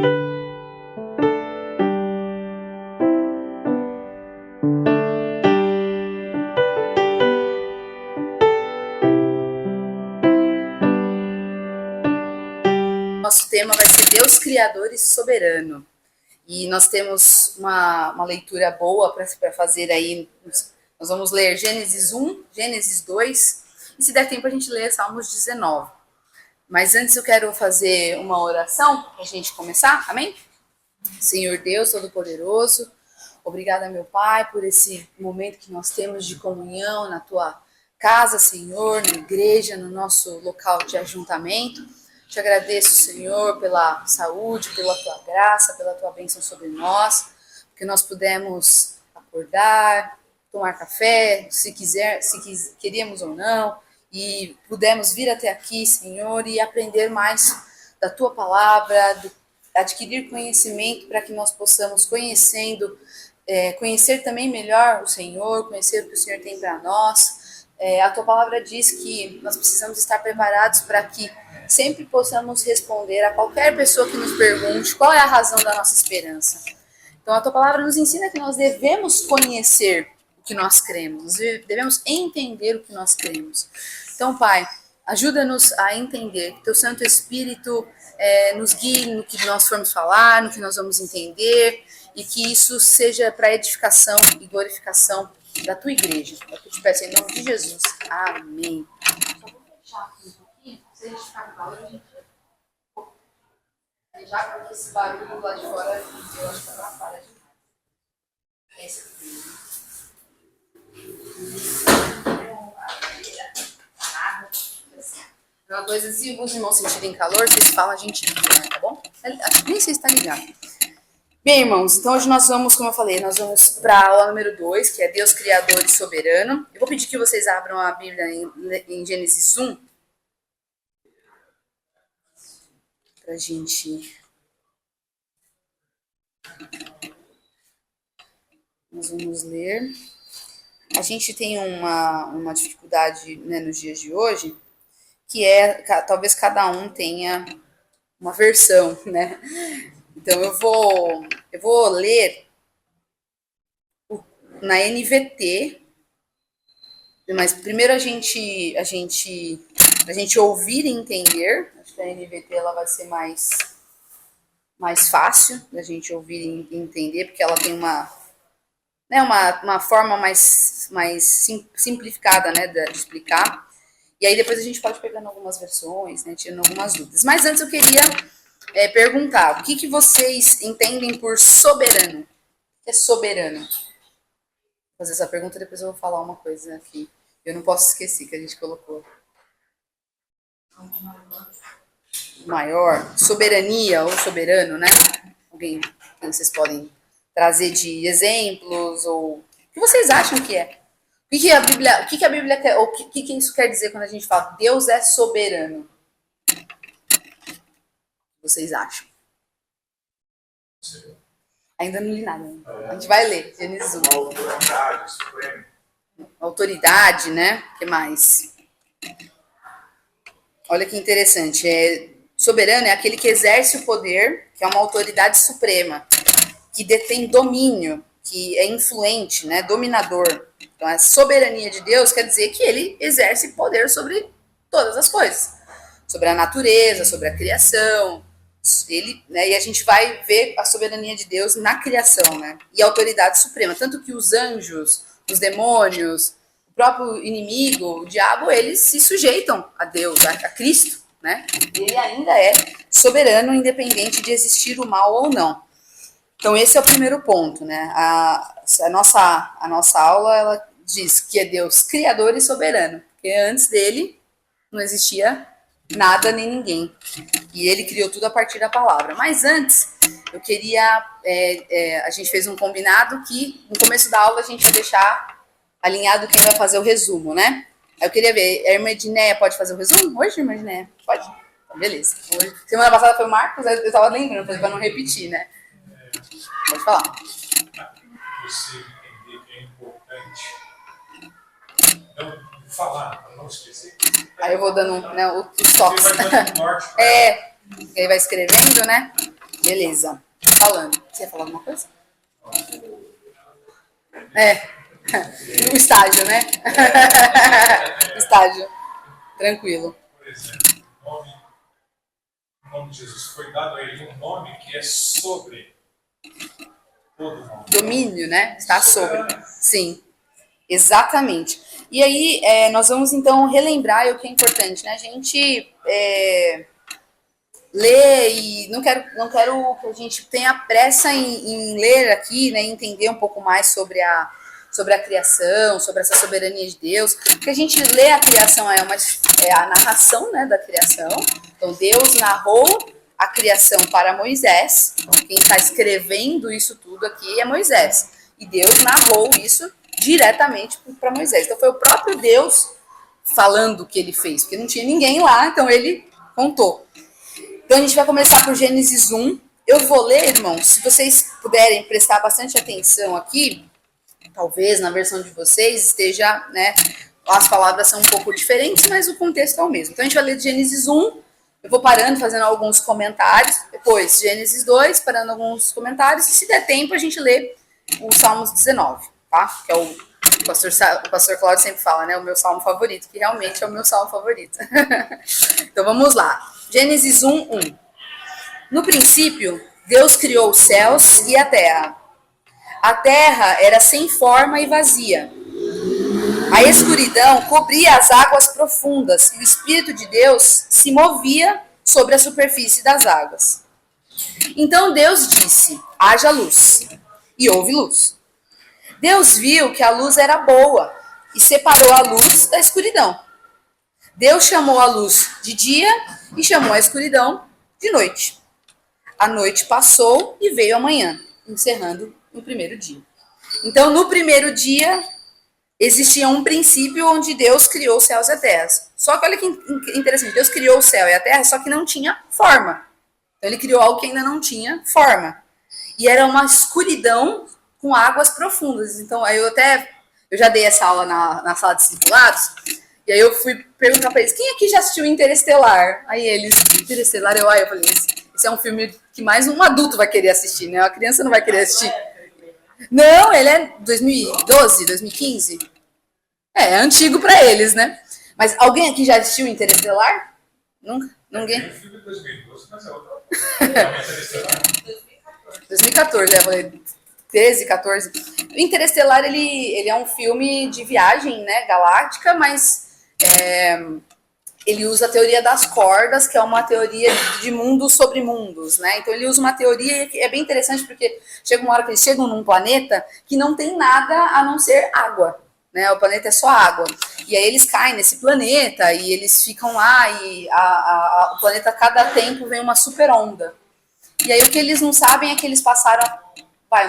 Nosso tema vai ser Deus Criador e Soberano. E nós temos uma leitura boa para fazer aí. Nós vamos ler Gênesis 1, Gênesis 2, e se der tempo a gente lê Salmos 19. Mas antes eu quero fazer uma oração para a gente começar, amém? Senhor Deus Todo-Poderoso, obrigada, meu Pai, por esse momento que nós temos de comunhão na Tua casa, Senhor, na igreja, no nosso local de ajuntamento. Te agradeço, Senhor, pela saúde, pela Tua graça, pela Tua bênção sobre nós, que nós pudemos acordar, tomar café, se queríamos ou não, e pudemos vir até aqui, Senhor, e aprender mais da Tua palavra, adquirir conhecimento para que nós possamos, conhecer também melhor o Senhor, conhecer o que o Senhor tem para nós. A Tua palavra diz que nós precisamos estar preparados para que sempre possamos responder a qualquer pessoa que nos pergunte qual é a razão da nossa esperança. Então a Tua palavra nos ensina que nós devemos conhecer o que nós cremos, devemos entender o que nós cremos. Então, Pai, ajuda-nos a entender, que Teu Santo Espírito nos guie no que nós formos falar, no que nós vamos entender, e que isso seja para edificação e glorificação da Tua igreja. É o que eu te peço em nome de Jesus. Amém. Só vou fechar aqui um pouquinho, se a gente ficar no barulho, a gente já porque esse barulho lá de fora, eu acho que atrapalha demais. Esse aqui. Uma coisa, se os irmãos sentirem calor, vocês falam, a gente liga, tá bom? Nem sei se está ligado. Bem, irmãos, então hoje nós vamos, como eu falei, nós vamos para a aula número 2, que é Deus Criador e Soberano. Eu vou pedir que vocês abram a Bíblia em Gênesis 1, para a gente... Nós vamos ler. A gente tem uma dificuldade, né, nos dias de hoje, que talvez cada um tenha uma versão, né? Então eu vou ler na NVT, mas primeiro a gente ouvir e entender. Acho que a NVT ela vai ser mais fácil da gente ouvir e entender, porque ela tem uma forma mais simplificada, né, de explicar. E aí depois a gente pode pegando algumas versões, né, tirando algumas dúvidas. Mas antes eu queria perguntar, o que vocês entendem por soberano? O que é soberano? Vou fazer essa pergunta, depois eu vou falar uma coisa aqui. Eu não posso esquecer que a gente colocou. Maior, soberania ou soberano, né? Alguém que vocês podem trazer de exemplos, ou o que vocês acham que é? O que a Bíblia quer, ou o que isso quer dizer quando a gente fala Deus é soberano? O que vocês acham? Sim. Ainda não li nada. Né? A gente vai ler, Gênesis 1. Autoridade suprema. Autoridade, né? O que mais? Olha que interessante. Soberano é aquele que exerce o poder, que é uma autoridade suprema, que detém domínio, que é influente, né? Dominador. Então, a soberania de Deus quer dizer que ele exerce poder sobre todas as coisas. Sobre a natureza, sobre a criação. E a gente vai ver a soberania de Deus na criação, né? E a autoridade suprema. Tanto que os anjos, os demônios, o próprio inimigo, o diabo, eles se sujeitam a Deus, a Cristo, né? Ele ainda é soberano, independente de existir o mal ou não. Então, esse é o primeiro ponto, né? A nossa aula, ela diz que é Deus criador e soberano, porque antes dele não existia nada nem ninguém. E ele criou tudo a partir da palavra. Mas antes, eu queria... a gente fez um combinado que no começo da aula a gente vai deixar alinhado quem vai fazer o resumo, né? Aí eu queria ver, a irmã Edneia pode fazer o resumo? Hoje, irmã Edneia? Pode? Então, beleza. Hoje, semana passada foi o Marcos, eu tava lembrando, para não repetir, né? Pode falar. Você entender que é importante não falar, para não esquecer. Aí eu vou dando, né, os toques. Aí vai escrevendo, né? Beleza. Falando. Você ia falar alguma coisa? O estágio, né? Estágio. Tranquilo. Por exemplo, o nome de Jesus foi dado a ele um nome que é sobre todo nome. Domínio, né? Está sobre. Sim, exatamente. E aí, nós vamos então relembrar o que é importante, né? A gente ler e não quero que a gente tenha pressa em ler aqui, né, entender um pouco mais sobre a criação, sobre essa soberania de Deus, porque a gente lê a criação, é a narração, né, da criação. Então Deus narrou a criação para Moisés, quem está escrevendo isso tudo aqui é Moisés, e Deus narrou isso diretamente para Moisés. Então foi o próprio Deus falando o que ele fez, porque não tinha ninguém lá, então ele contou. Então a gente vai começar por Gênesis 1. Eu vou ler, irmãos, se vocês puderem prestar bastante atenção aqui, talvez na versão de vocês esteja, né, as palavras são um pouco diferentes, mas o contexto é o mesmo. Então a gente vai ler de Gênesis 1, eu vou parando, fazendo alguns comentários, depois Gênesis 2, parando alguns comentários, e se der tempo a gente lê o Salmos 19, tá? Que é o pastor Cláudio sempre fala, né, o meu salmo favorito, que realmente é o meu salmo favorito. Então vamos lá. Gênesis 1, 1. No princípio, Deus criou os céus e a terra. A terra era sem forma e vazia. A escuridão cobria as águas profundas e o Espírito de Deus se movia sobre a superfície das águas. Então Deus disse: haja luz. E houve luz. Deus viu que a luz era boa e separou a luz da escuridão. Deus chamou a luz de dia e chamou a escuridão de noite. A noite passou e veio a manhã, encerrando o primeiro dia. Então, no primeiro dia, existia um princípio onde Deus criou os céus e a terra. Só que olha que interessante, Deus criou o céu e a terra, só que não tinha forma. Então, ele criou algo que ainda não tinha forma. E era uma escuridão com águas profundas. Então, aí eu já dei essa aula na sala de discipulados. E aí eu fui perguntar pra eles, quem aqui já assistiu Interestelar? Aí eles, Interestelar, eu falei, esse é um filme que mais um adulto vai querer assistir, né? Uma criança não vai querer assistir. Não, ele é 2012, 2015. É antigo pra eles, né? Mas alguém aqui já assistiu Interestelar? Nunca? Ninguém? Tem um filme de 2012, mas é outro. 2014, eu falei 13, 14. O Interestelar, ele é um filme de viagem, né, galáctica, mas ele usa a teoria das cordas, que é uma teoria de mundos sobre mundos, né? Então ele usa uma teoria que é bem interessante, porque chega uma hora que eles chegam num planeta que não tem nada a não ser água, né? O planeta é só água. E aí eles caem nesse planeta e eles ficam lá e o planeta, a cada tempo, vem uma super onda. E aí o que eles não sabem é que eles passaram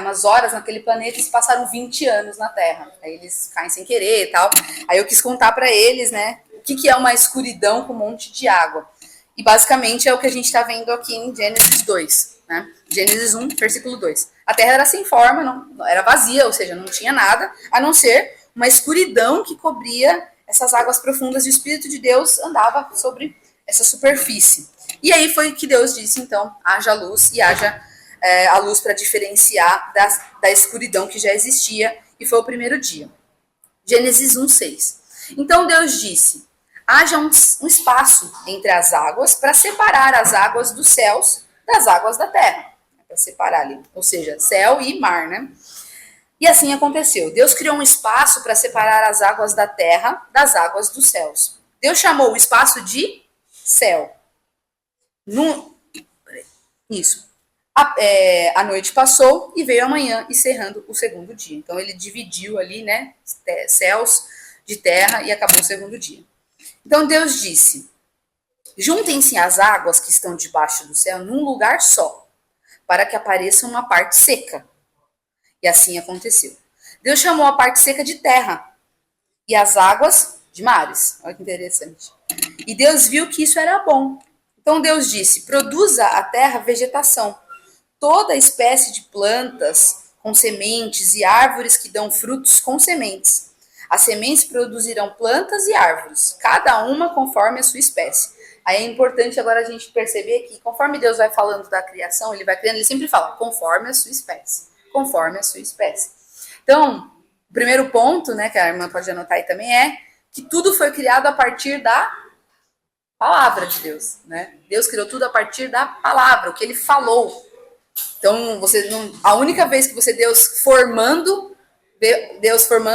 umas horas naquele planeta e se passaram 20 anos na Terra. Aí eles caem sem querer e tal. Aí eu quis contar para eles, né, o que é uma escuridão com um monte de água. E basicamente é o que a gente está vendo aqui em Gênesis 2, né? Gênesis 1, versículo 2. A Terra era sem forma, não era vazia, ou seja, não tinha nada, a não ser uma escuridão que cobria essas águas profundas e o Espírito de Deus andava sobre essa superfície. E aí foi que Deus disse, então, haja luz e haja a luz para diferenciar da escuridão que já existia, e foi o primeiro dia. Gênesis 1, 6. Então Deus disse, haja um espaço entre as águas para separar as águas dos céus das águas da terra. Para separar ali, ou seja, céu e mar, né? E assim aconteceu. Deus criou um espaço para separar as águas da terra das águas dos céus. Deus chamou o espaço de céu. Isso. A noite passou e veio a manhã, encerrando o segundo dia. Então ele dividiu ali, né, céus de terra e acabou o segundo dia. Então Deus disse, juntem-se as águas que estão debaixo do céu num lugar só, para que apareça uma parte seca. E assim aconteceu. Deus chamou a parte seca de terra e as águas de mares. Olha que interessante. E Deus viu que isso era bom. Então Deus disse, produza a terra vegetação, toda espécie de plantas com sementes e árvores que dão frutos com sementes. As sementes produzirão plantas e árvores, cada uma conforme a sua espécie. Aí é importante agora a gente perceber que conforme Deus vai falando da criação, ele vai criando, ele sempre fala, conforme a sua espécie. Conforme a sua espécie. Então, o primeiro ponto, né, que a irmã pode anotar aí também, é que tudo foi criado a partir da palavra de Deus, né? Deus criou tudo a partir da palavra, o que ele falou. Então, a única vez que você Deus formando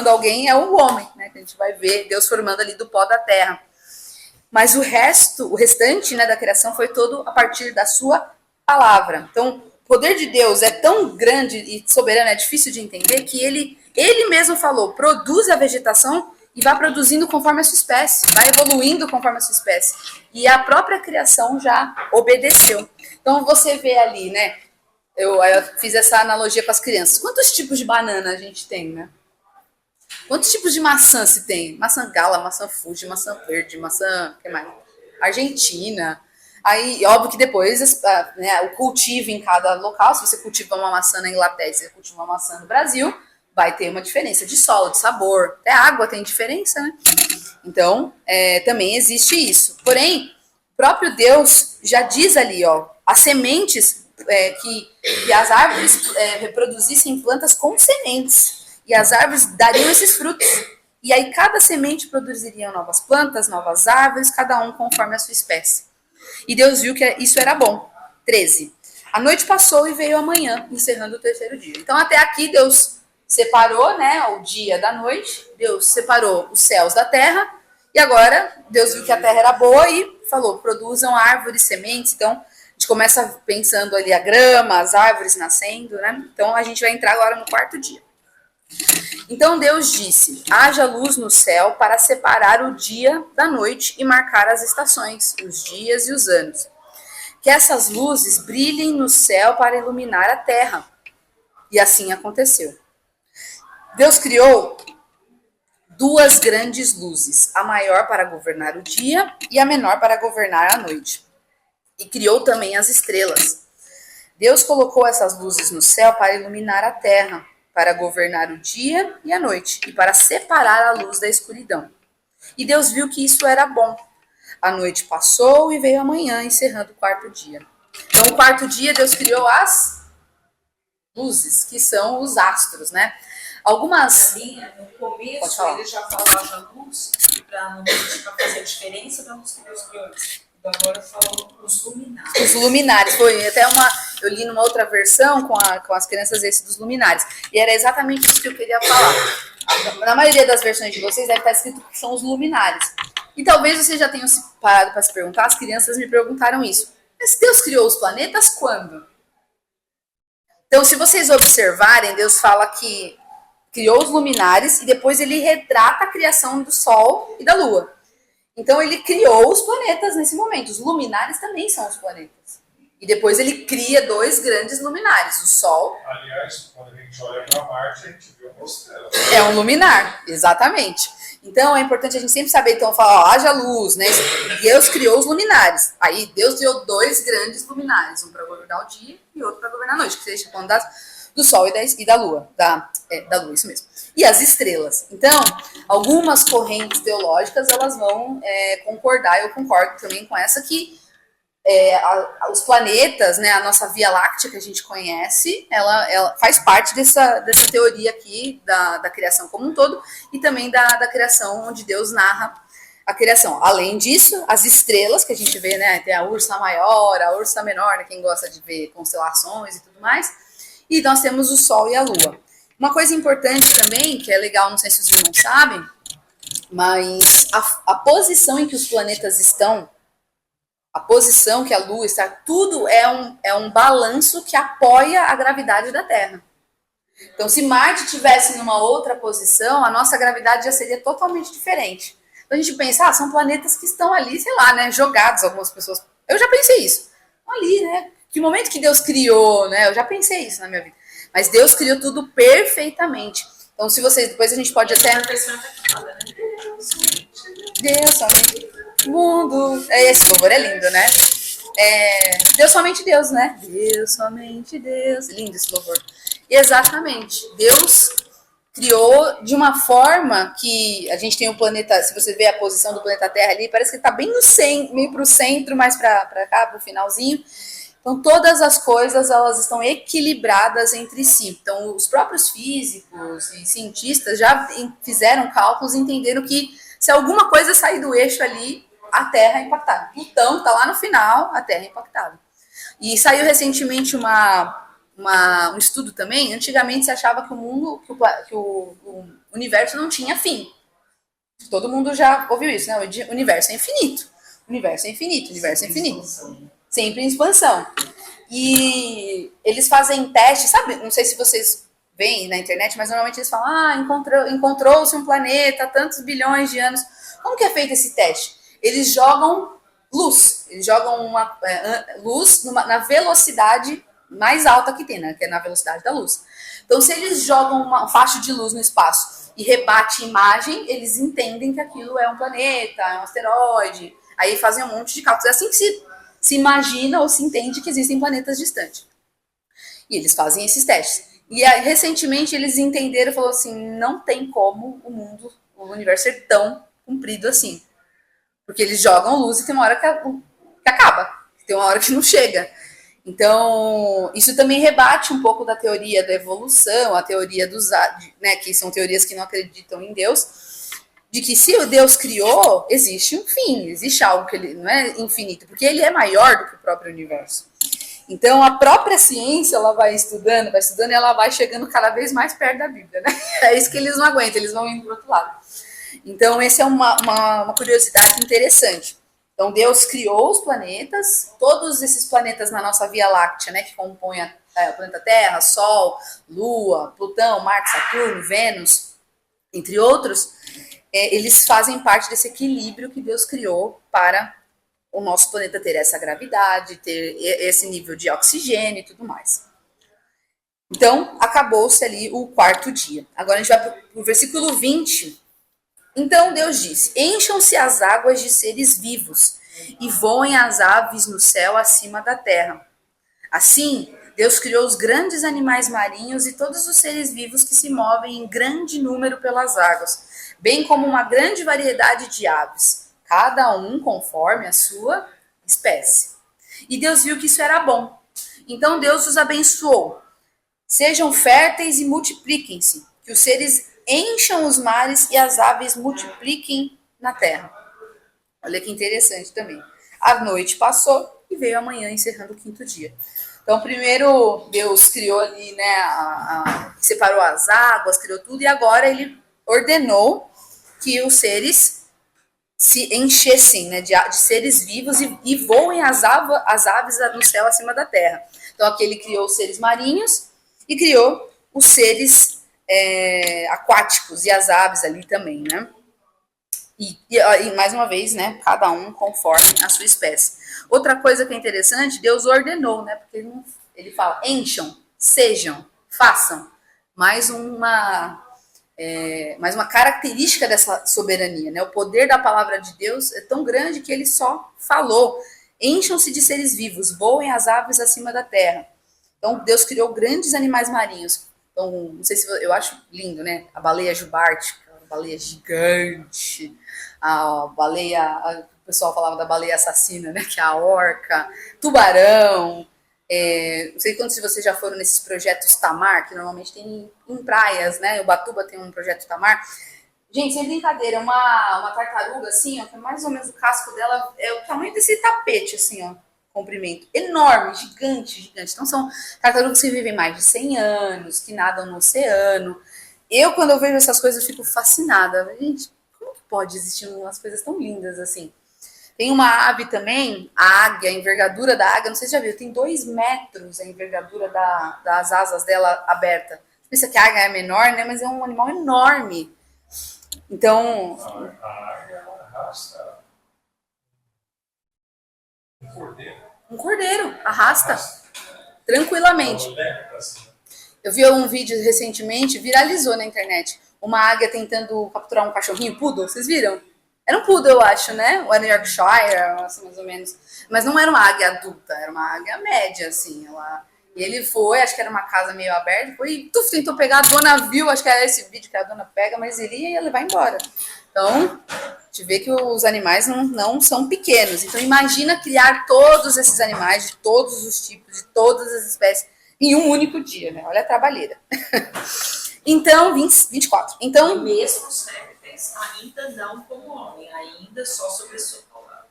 alguém é o homem, né? Que a gente vai ver Deus formando ali do pó da terra. Mas o restante, né, da criação foi todo a partir da sua palavra. Então, o poder de Deus é tão grande e soberano, é difícil de entender, que ele mesmo falou, produz a vegetação e vai produzindo conforme a sua espécie, vai evoluindo conforme a sua espécie. E a própria criação já obedeceu. Então, você vê ali, né, eu fiz essa analogia com as crianças. Quantos tipos de banana a gente tem, né? Quantos tipos de maçã se tem? Maçã gala, maçã fuji, maçã verde, maçã, que mais? Argentina. Aí, óbvio que depois, né, o cultivo em cada local, se você cultiva uma maçã na Inglaterra e você cultiva uma maçã no Brasil, vai ter uma diferença de solo, de sabor. Até a água tem diferença, né? Então, também existe isso. Porém, o próprio Deus já diz ali, ó, as sementes, que as árvores reproduzissem plantas com sementes. E as árvores dariam esses frutos. E aí cada semente produziria novas plantas, novas árvores, cada um conforme a sua espécie. E Deus viu que isso era bom. 13. A noite passou e veio a manhã, encerrando o terceiro dia. Então até aqui Deus separou, né, o dia da noite. Deus separou os céus da terra. E agora Deus viu que a terra era boa e falou, produzam árvores, sementes. Então a gente começa pensando ali a grama, as árvores nascendo, né? Então a gente vai entrar agora no quarto dia. Então Deus disse, haja luz no céu para separar o dia da noite e marcar as estações, os dias e os anos. Que essas luzes brilhem no céu para iluminar a terra. E assim aconteceu. Deus criou duas grandes luzes, a maior para governar o dia e a menor para governar a noite. E criou também as estrelas. Deus colocou essas luzes no céu para iluminar a terra, para governar o dia e a noite, e para separar a luz da escuridão. E Deus viu que isso era bom. A noite passou e veio a manhã, encerrando o quarto dia. Então, o quarto dia, Deus criou as luzes, que são os astros, né? Algumas... No começo, ele já falava a luz, para fazer a diferença da luz que Deus criou. Então, agora falou os luminares. Os luminares, foi até eu li numa outra versão com as crianças esse dos luminares. E era exatamente isso que eu queria falar. Na maioria das versões de vocês deve estar escrito que são os luminares. E talvez vocês já tenham parado para se perguntar, as crianças me perguntaram isso. Mas Deus criou os planetas quando? Então, se vocês observarem, Deus fala que criou os luminares e depois ele retrata a criação do Sol e da Lua. Então ele criou os planetas nesse momento. Os luminares também são os planetas. E depois ele cria dois grandes luminares, o Sol. Aliás, quando a gente olha para Marte, a gente vê uma estrela. É um luminar, exatamente. Então é importante a gente sempre saber, então, falar, ó, haja luz, né? Deus criou os luminares. Aí Deus criou dois grandes luminares, um para governar o dia e outro para governar a noite, que seja quando do Sol e da Lua. Da Lua, isso mesmo. E as estrelas. Então, algumas correntes teológicas, elas vão concordar, eu concordo também com essa, que os planetas, né, a nossa Via Láctea que a gente conhece, ela faz parte dessa teoria aqui da criação como um todo, e também da criação onde Deus narra a criação. Além disso, as estrelas que a gente vê, né, tem a Ursa Maior, a Ursa Menor, né, quem gosta de ver constelações e tudo mais, e nós temos o Sol e a Lua. Uma coisa importante também, que é legal, não sei se os irmãos sabem, mas a posição em que os planetas estão, a posição que a Lua está, tudo é um balanço que apoia a gravidade da Terra. Então, se Marte estivesse numa outra posição, a nossa gravidade já seria totalmente diferente. Então, a gente pensa, são planetas que estão ali, sei lá, né, jogados, algumas pessoas. Eu já pensei isso. Ali, né? Que momento que Deus criou, né? Eu já pensei isso na minha vida. Mas Deus criou tudo perfeitamente. Então, se vocês... Depois a gente pode até... Deus, somente mundo... Esse louvor é lindo, né? Deus, somente Deus, né? Deus, somente Deus. Lindo esse louvor. Exatamente. Deus criou de uma forma que a gente tem o planeta, se você vê a posição do planeta Terra ali, parece que está bem no centro, meio para o centro, mais para cá, para o finalzinho. Então, todas as coisas, elas estão equilibradas entre si. Então, os próprios físicos e cientistas já fizeram cálculos e entenderam que se alguma coisa sair do eixo ali, a Terra é impactada. Plutão está lá no final, a Terra é impactada. E saiu recentemente um estudo também. Antigamente se achava que o mundo, que o universo não tinha fim. Todo mundo já ouviu isso, né? O universo é infinito. O universo é infinito, o universo é infinito. Sempre em expansão. E eles fazem testes, sabe? Não sei se vocês veem na internet, mas normalmente eles falam, encontrou-se um planeta há tantos bilhões de anos. Como que é feito esse teste? Eles jogam luz. Eles jogam uma luz na velocidade mais alta que tem, né? Que é na velocidade da luz. Então, se eles jogam um facho de luz no espaço e rebate imagem, eles entendem que aquilo é um planeta, é um asteroide. Aí fazem um monte de cálculos. É assim que se imagina ou se entende que existem planetas distantes. E eles fazem esses testes. E aí, recentemente eles entenderam e falaram assim, não tem como o universo ser tão comprido assim. Porque eles jogam luz e tem uma hora que acaba. Tem uma hora que não chega. Então, isso também rebate um pouco da teoria da evolução, a teoria né, que são teorias que não acreditam em Deus, de que se o Deus criou, existe um fim, existe algo que ele não é infinito, porque ele é maior do que o próprio universo. Então, a própria ciência, ela vai estudando e ela vai chegando cada vez mais perto da Bíblia, né? É isso que eles não aguentam, eles vão indo para o outro lado. Então, essa é uma curiosidade interessante. Então, Deus criou os planetas, todos esses planetas na nossa Via Láctea, né, que compõem o planeta Terra, Sol, Lua, Plutão, Marte, Saturno, Vênus, entre outros, eles fazem parte desse equilíbrio que Deus criou para o nosso planeta ter essa gravidade, ter esse nível de oxigênio e tudo mais. Então, acabou-se ali o quarto dia. Agora a gente vai para o versículo 20. Então Deus disse, encham-se as águas de seres vivos e voem as aves no céu acima da terra. Assim, Deus criou os grandes animais marinhos e todos os seres vivos que se movem em grande número pelas águas, bem como uma grande variedade de aves, cada um conforme a sua espécie. E Deus viu que isso era bom. Então Deus os abençoou. Sejam férteis e multipliquem-se, que os seres encham os mares e as aves multipliquem na terra. Olha que interessante também. A noite passou e veio a manhã, encerrando o quinto dia. Então, primeiro Deus criou ali, né, separou as águas, criou tudo, e agora ele ordenou que os seres se enchessem, né, de seres vivos e voem as aves no céu acima da terra. Então, aqui ele criou os seres marinhos e criou os seres aquáticos e as aves ali também, né? E mais uma vez, né? Cada um conforme a sua espécie. Outra coisa que é interessante, Deus ordenou, né? Porque ele fala, encham, sejam, façam. Mais uma característica dessa soberania, né? O poder da palavra de Deus é tão grande que ele só falou. Encham-se de seres vivos, voem as aves acima da terra. Então, Deus criou grandes animais marinhos. Então, não sei se eu acho lindo, né? A baleia jubarte, a baleia gigante, a baleia, o pessoal falava da baleia assassina, né? Que é a orca, tubarão. Não sei quantos de vocês já foram nesses projetos Tamar, que normalmente tem em praias, né? Ubatuba tem um projeto Tamar. Gente, sem brincadeira, uma tartaruga assim, ó, que é mais ou menos o casco dela é o tamanho desse tapete, assim, ó. Comprimento enorme, gigante, gigante. Então são tartarugas que vivem mais de 100 anos, que nadam no oceano. Quando eu vejo essas coisas, eu fico fascinada. Gente, como que pode existir umas coisas tão lindas assim? Tem uma ave também, a águia, a envergadura da águia, não sei se já viu, tem 2 metros a envergadura das asas dela aberta. Você pensa que a águia é menor, né? Mas é um animal enorme. Então... A águia arrasta um cordeiro, arrasta. Tranquilamente. Eu vi um vídeo recentemente, viralizou na internet, uma águia tentando capturar um cachorrinho poodle, vocês viram? Era um poodle, eu acho, né? O New Yorkshire, assim, mais ou menos. Mas não era uma águia adulta, era uma águia média, assim. E ele foi, acho que era uma casa meio aberta, foi e tentou pegar, a dona viu, acho que era esse vídeo que a dona pega, mas ele ia levar embora. Então, a gente vê que os animais não são pequenos. Então, imagina criar todos esses animais, de todos os tipos, de todas as espécies, em um único dia, né? Olha a trabalheira. Então, 24. Então, mesmo serpes ainda não como homem, ainda só sobre a sua palavra.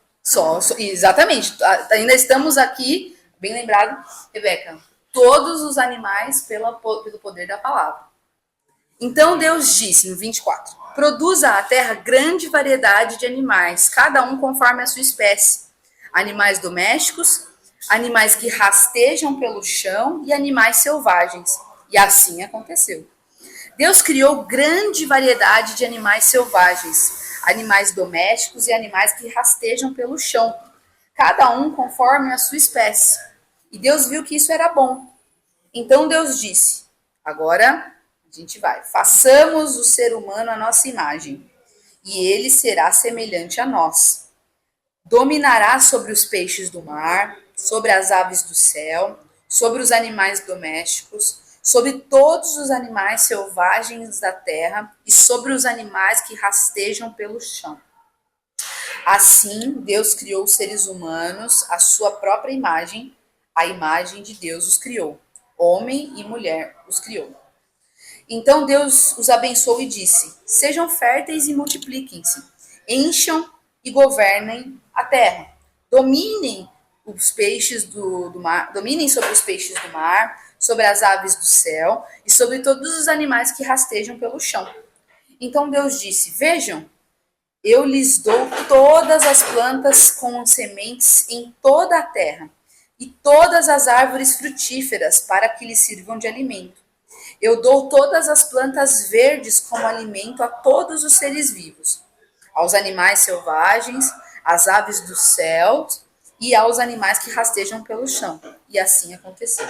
Exatamente. Ainda estamos aqui, bem lembrado, Rebeca, todos os animais pelo poder da palavra. Então Deus disse, no 24, produza a terra grande variedade de animais, cada um conforme a sua espécie. Animais domésticos, animais que rastejam pelo chão e animais selvagens. E assim aconteceu. Deus criou grande variedade de animais selvagens, animais domésticos e animais que rastejam pelo chão, cada um conforme a sua espécie. E Deus viu que isso era bom. Então Deus disse, agora a gente vai, façamos o ser humano à nossa imagem, e ele será semelhante a nós. Dominará sobre os peixes do mar, sobre as aves do céu, sobre os animais domésticos, sobre todos os animais selvagens da terra e sobre os animais que rastejam pelo chão. Assim, Deus criou os seres humanos à sua própria imagem, a imagem de Deus os criou. Homem e mulher os criou. Então Deus os abençoou e disse, sejam férteis e multipliquem-se, encham e governem a terra, dominem os peixes do mar, dominem sobre os peixes do mar, sobre as aves do céu e sobre todos os animais que rastejam pelo chão. Então Deus disse, vejam, eu lhes dou todas as plantas com sementes em toda a terra e todas as árvores frutíferas para que lhes sirvam de alimento. Eu dou todas as plantas verdes como alimento a todos os seres vivos, aos animais selvagens, às aves do céu e aos animais que rastejam pelo chão. E assim aconteceu.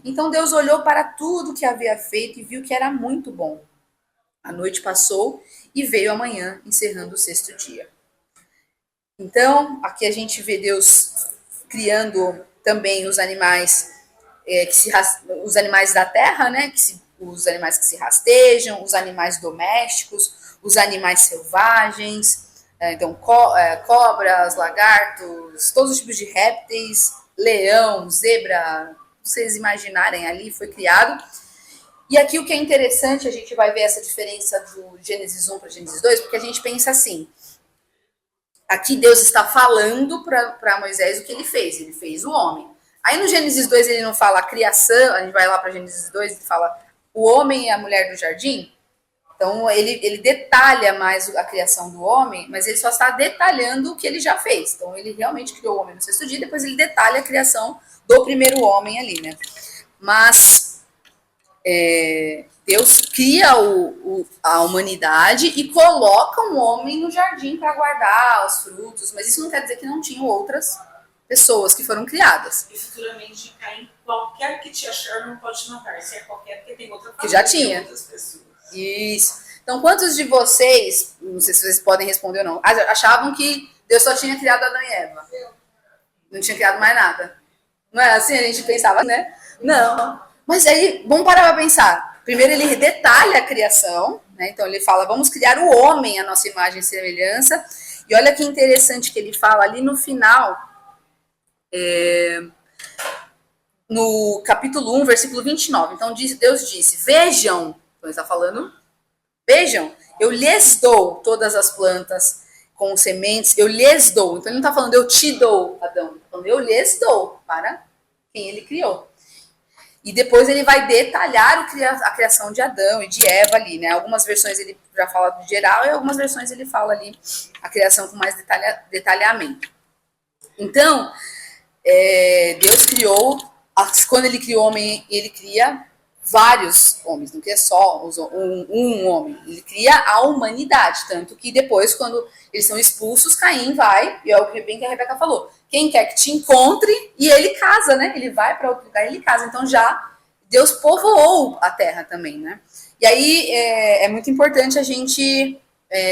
Então Deus olhou para tudo que havia feito e viu que era muito bom. A noite passou e veio a manhã, encerrando o sexto dia. Então, aqui a gente vê Deus criando também os animais, os animais da terra, né? Os animais que se rastejam, os animais domésticos, os animais selvagens, então cobras, lagartos, todos os tipos de répteis, leão, zebra, vocês imaginarem ali, foi criado. E aqui o que é interessante, a gente vai ver essa diferença do Gênesis 1 para Gênesis 2, porque a gente pensa assim, aqui Deus está falando para Moisés o que ele fez o homem. Aí no Gênesis 2 ele não fala a criação, a gente vai lá para Gênesis 2 e fala o homem e a mulher do jardim. Então ele detalha mais a criação do homem, mas ele só está detalhando o que ele já fez. Então ele realmente criou o homem no sexto dia, depois ele detalha a criação do primeiro homem ali, né? Mas Deus cria a humanidade e coloca um homem no jardim para guardar os frutos, mas isso não quer dizer que não tinham outras pessoas que foram criadas. E futuramente Caim, qualquer que te achar não pode te matar, se é qualquer que tem outra família, que já tinha. Outras pessoas. Isso. Então, quantos de vocês, não sei se vocês podem responder ou não, achavam que Deus só tinha criado Adão e Eva? Não tinha criado mais nada. Não é assim? A gente pensava, né? Não. Mas aí, vamos parar para pensar. Primeiro ele detalha a criação, né? Então ele fala, vamos criar o homem à nossa imagem e semelhança. E olha que interessante que ele fala ali no final, no capítulo 1, versículo 29. Então Deus disse, vejam, então ele está falando, vejam, eu lhes dou todas as plantas com sementes, eu lhes dou. Então ele não está falando, eu te dou, Adão. Ele está falando, eu lhes dou para quem ele criou. E depois ele vai detalhar a criação de Adão e de Eva ali, né? Algumas versões ele já fala do geral e algumas versões ele fala ali a criação com mais detalhamento. Então, Deus criou, quando ele criou o homem, ele cria vários homens, não cria só um homem. Ele cria a humanidade, tanto que depois, quando eles são expulsos, Caim vai, e é o que bem que a Rebeca falou, quem quer que te encontre, e ele casa, né? Ele vai para outro lugar e ele casa. Então já Deus povoou a terra também, né? E aí é muito importante a gente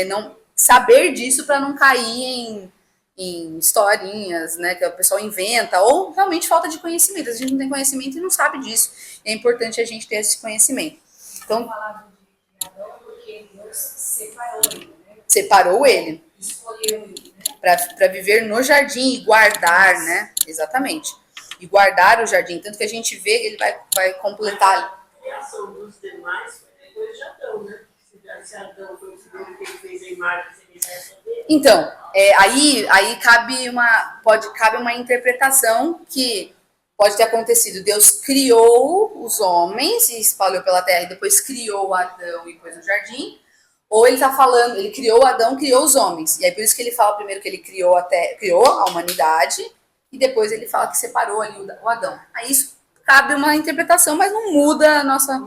não saber disso para não cair em historinhas, né, que o pessoal inventa, ou realmente falta de conhecimento. A gente não tem conhecimento e não sabe disso. É importante a gente ter esse conhecimento. Então, falava de Adão porque Deus separou ele, né? Separou ele. Escolheu ele, né? Para viver no jardim e guardar, né? Exatamente. E guardar o jardim. Tanto que a gente vê, ele vai completar. A criação dos demais foi depois de Adão, né? Se Adão foi o segundo que ele fez a imagem e semelhança dele. Então, aí cabe uma interpretação que pode ter acontecido. Deus criou os homens e espalhou pela terra e depois criou Adão e pôs no jardim. Ou ele está falando, ele criou Adão, criou os homens. E aí por isso que ele fala primeiro que ele criou a humanidade e depois ele fala que separou ali o Adão. Aí isso cabe uma interpretação, mas não muda a nossa...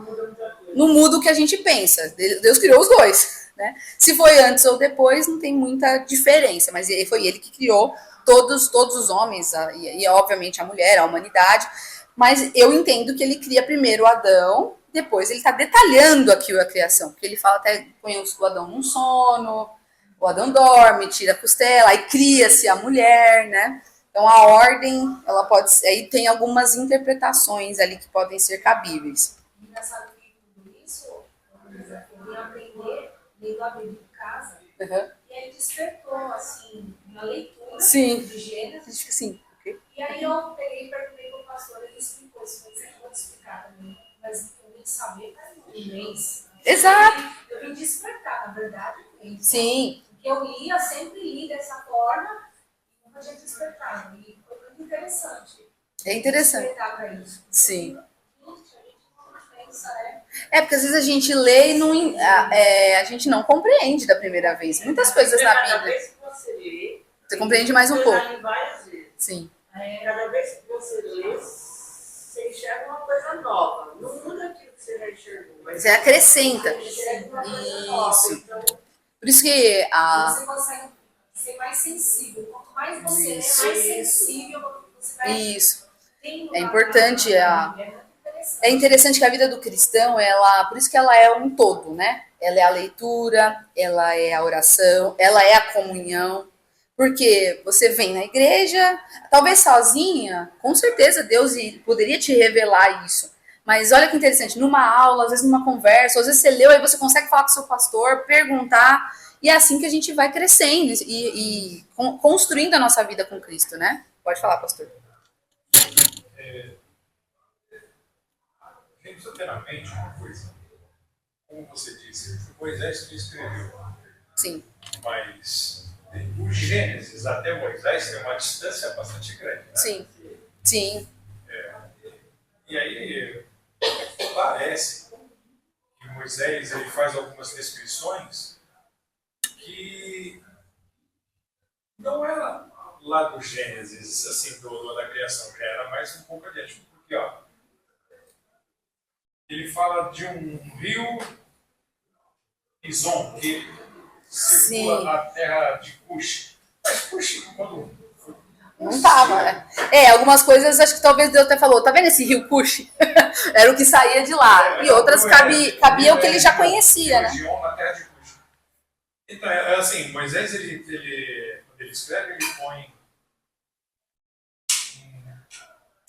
Não muda o que a gente pensa. Deus criou os dois, né? Se foi antes ou depois, não tem muita diferença. Mas foi ele que criou todos os homens, e obviamente a mulher, a humanidade. Mas eu entendo que ele cria primeiro o Adão, depois ele está detalhando aqui a criação. Porque ele fala até, põe o Adão num sono, o Adão dorme, tira a costela, aí cria-se a mulher, né? Então a ordem, ela pode... Aí tem algumas interpretações ali que podem ser cabíveis. Engraçado que tudo isso, eu ia aprender lendo a Bíblia em casa, e aí despertou, assim, na leitura de Gênesis. Sim. E aí eu peguei e perguntei para o pastor, ele explicou isso, mas ele pode explicar também. Mas eu vim saber faz um mês. Exato. Eu vim despertar, na verdade, mesmo. Sim. Porque eu sempre li dessa forma e nunca tinha despertado. E foi muito interessante. É interessante. Despertar para isso. Sim. Né? Porque às vezes a gente lê e não, a gente não compreende da primeira vez. Muitas coisas na Bíblia. Cada vez que você lê, você compreende mais um pouco. Várias vezes. Sim. Cada vez que você lê, você enxerga uma coisa nova. Não muda aquilo que você já enxergou. Mas você acrescenta. Isso. Então, por isso que você consegue ser mais sensível. Quanto mais você lê, mais sensível você vai. Isso. É importante É interessante que a vida do cristão, por isso que ela é um todo, né? Ela é a leitura, ela é a oração, ela é a comunhão. Porque você vem na igreja, talvez sozinha, com certeza Deus poderia te revelar isso. Mas olha que interessante, numa aula, às vezes numa conversa, às vezes você leu, aí você consegue falar com o seu pastor, perguntar, e é assim que a gente vai crescendo e construindo a nossa vida com Cristo, né? Pode falar, pastor. A gente precisa ter na mente uma coisa. Como você disse, foi Moisés que escreveu. Sim. Mas o Gênesis até Moisés tem uma distância bastante grande. Né? Sim. Sim. E aí parece que Moisés ele faz algumas descrições que não era lá do Gênesis, assim, da criação, já era mais um pouco adiante. Porque, ó, ele fala de um rio Pison, que circula a terra de Cush. Mas Cush, quando... Não estava, né? Algumas coisas acho que talvez Deus até falou, tá vendo esse rio Cush? Era o que saía de lá. E outras cabia o que ele já conhecia, né? Na terra de Cush. Então, assim, Moisés, quando ele escreve, ele põe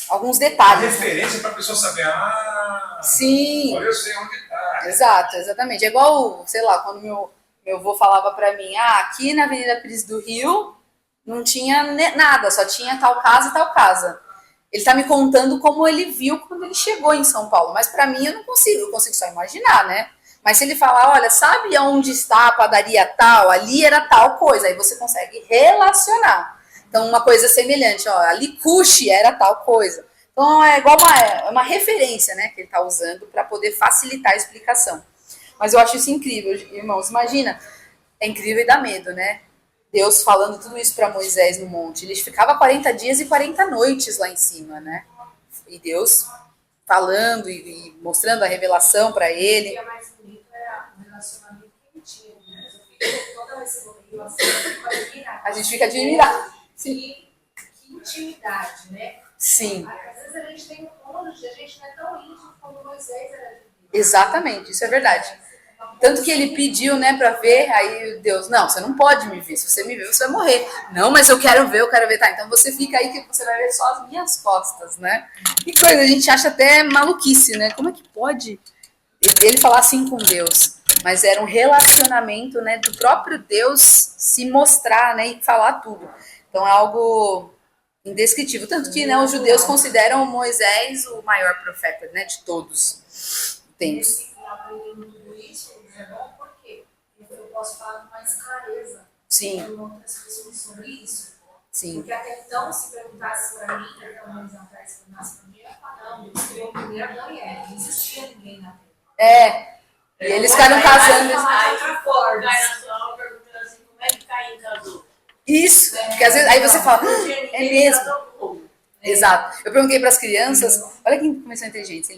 alguns detalhes. Uma referência para a pessoa saber, sim. Agora eu sei onde está. Exato, exatamente. É igual, sei lá, quando meu avô falava para mim, aqui na Avenida Pires do Rio não tinha nada, só tinha tal casa e tal casa. Ele tá me contando como ele viu quando ele chegou em São Paulo, mas para mim eu consigo só imaginar, né? Mas se ele falar, olha, sabe onde está a padaria tal? Ali era tal coisa, aí você consegue relacionar. Então, uma coisa semelhante, ó, ali Cuxi era tal coisa. Então, é igual uma referência, né, que ele está usando para poder facilitar a explicação. Mas eu acho isso incrível, irmãos. Imagina, é incrível e dá medo, né? Deus falando tudo isso para Moisés no monte. Ele ficava 40 dias e 40 noites lá em cima, né? E Deus falando e mostrando a revelação para ele. O que é mais bonito é o relacionamento que ele tinha. Toda vez que eu leio assim, eu fico admirada. A gente fica admirado. Que intimidade, né? Sim. Às vezes a gente tem um cônjuge, a gente não é tão íntimo como Moisés era de Deus. Exatamente, isso é verdade. Tanto que ele pediu, né, para ver, aí Deus, não, você não pode me ver, se você me ver, você vai morrer. Não, mas eu quero ver, tá, então você fica aí que você vai ver só as minhas costas, né? Que coisa, a gente acha até maluquice, né? Como é que pode ele falar assim com Deus? Mas era um relacionamento, né, do próprio Deus se mostrar, né, e falar tudo. Então é algo indescritível. Tanto que, né, os judeus consideram Moisés o maior profeta, né, de todos os tempos. Tudo isso é bom porque eu posso falar com mais clareza Sim. com outras pessoas sobre isso. Sim. Porque até então, se perguntasse para mim, até um mês atrás, se perguntasse para mim, eu ia falar, não, Deus criou o primeiro Adão e Eva, não existia ninguém na Terra. E eles ficaram casando. Aí cai na sua aula perguntando assim, como é que Caim casou? Isso, porque às vezes aí você fala, é mesmo. Exato. Eu perguntei para as crianças, olha que começou inteligente,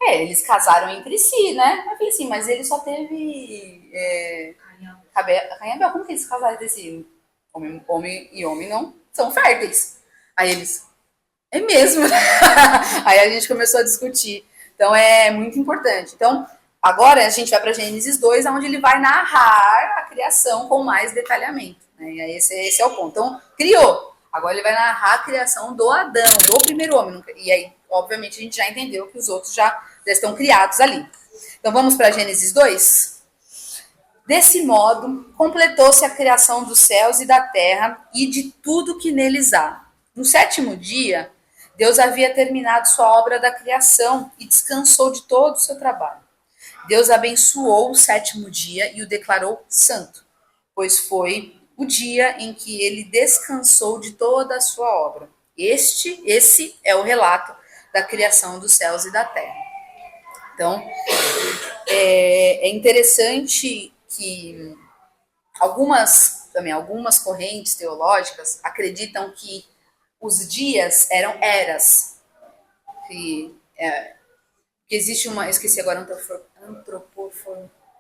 eles casaram entre si, né? Eu falei assim, mas ele só teve Caim e Abel, como que eles casaram entre si? Homem e homem não são férteis. Aí eles, é mesmo. Aí a gente começou a discutir. Então é muito importante. Então, agora a gente vai para Gênesis 2, onde ele vai narrar a criação com mais detalhamento. Né? E aí esse é o ponto. Então, criou. Agora ele vai narrar a criação do Adão, do primeiro homem. E aí, obviamente, a gente já entendeu que os outros já estão criados ali. Então, vamos para Gênesis 2? Desse modo, completou-se a criação dos céus e da terra e de tudo que neles há. No sétimo dia, Deus havia terminado sua obra da criação e descansou de todo o seu trabalho. Deus abençoou o sétimo dia e o declarou santo, pois foi o dia em que ele descansou de toda a sua obra. Esse é o relato da criação dos céus e da terra. Então, é interessante que algumas correntes teológicas acreditam que os dias eram eras. Que existe uma, eu esqueci agora,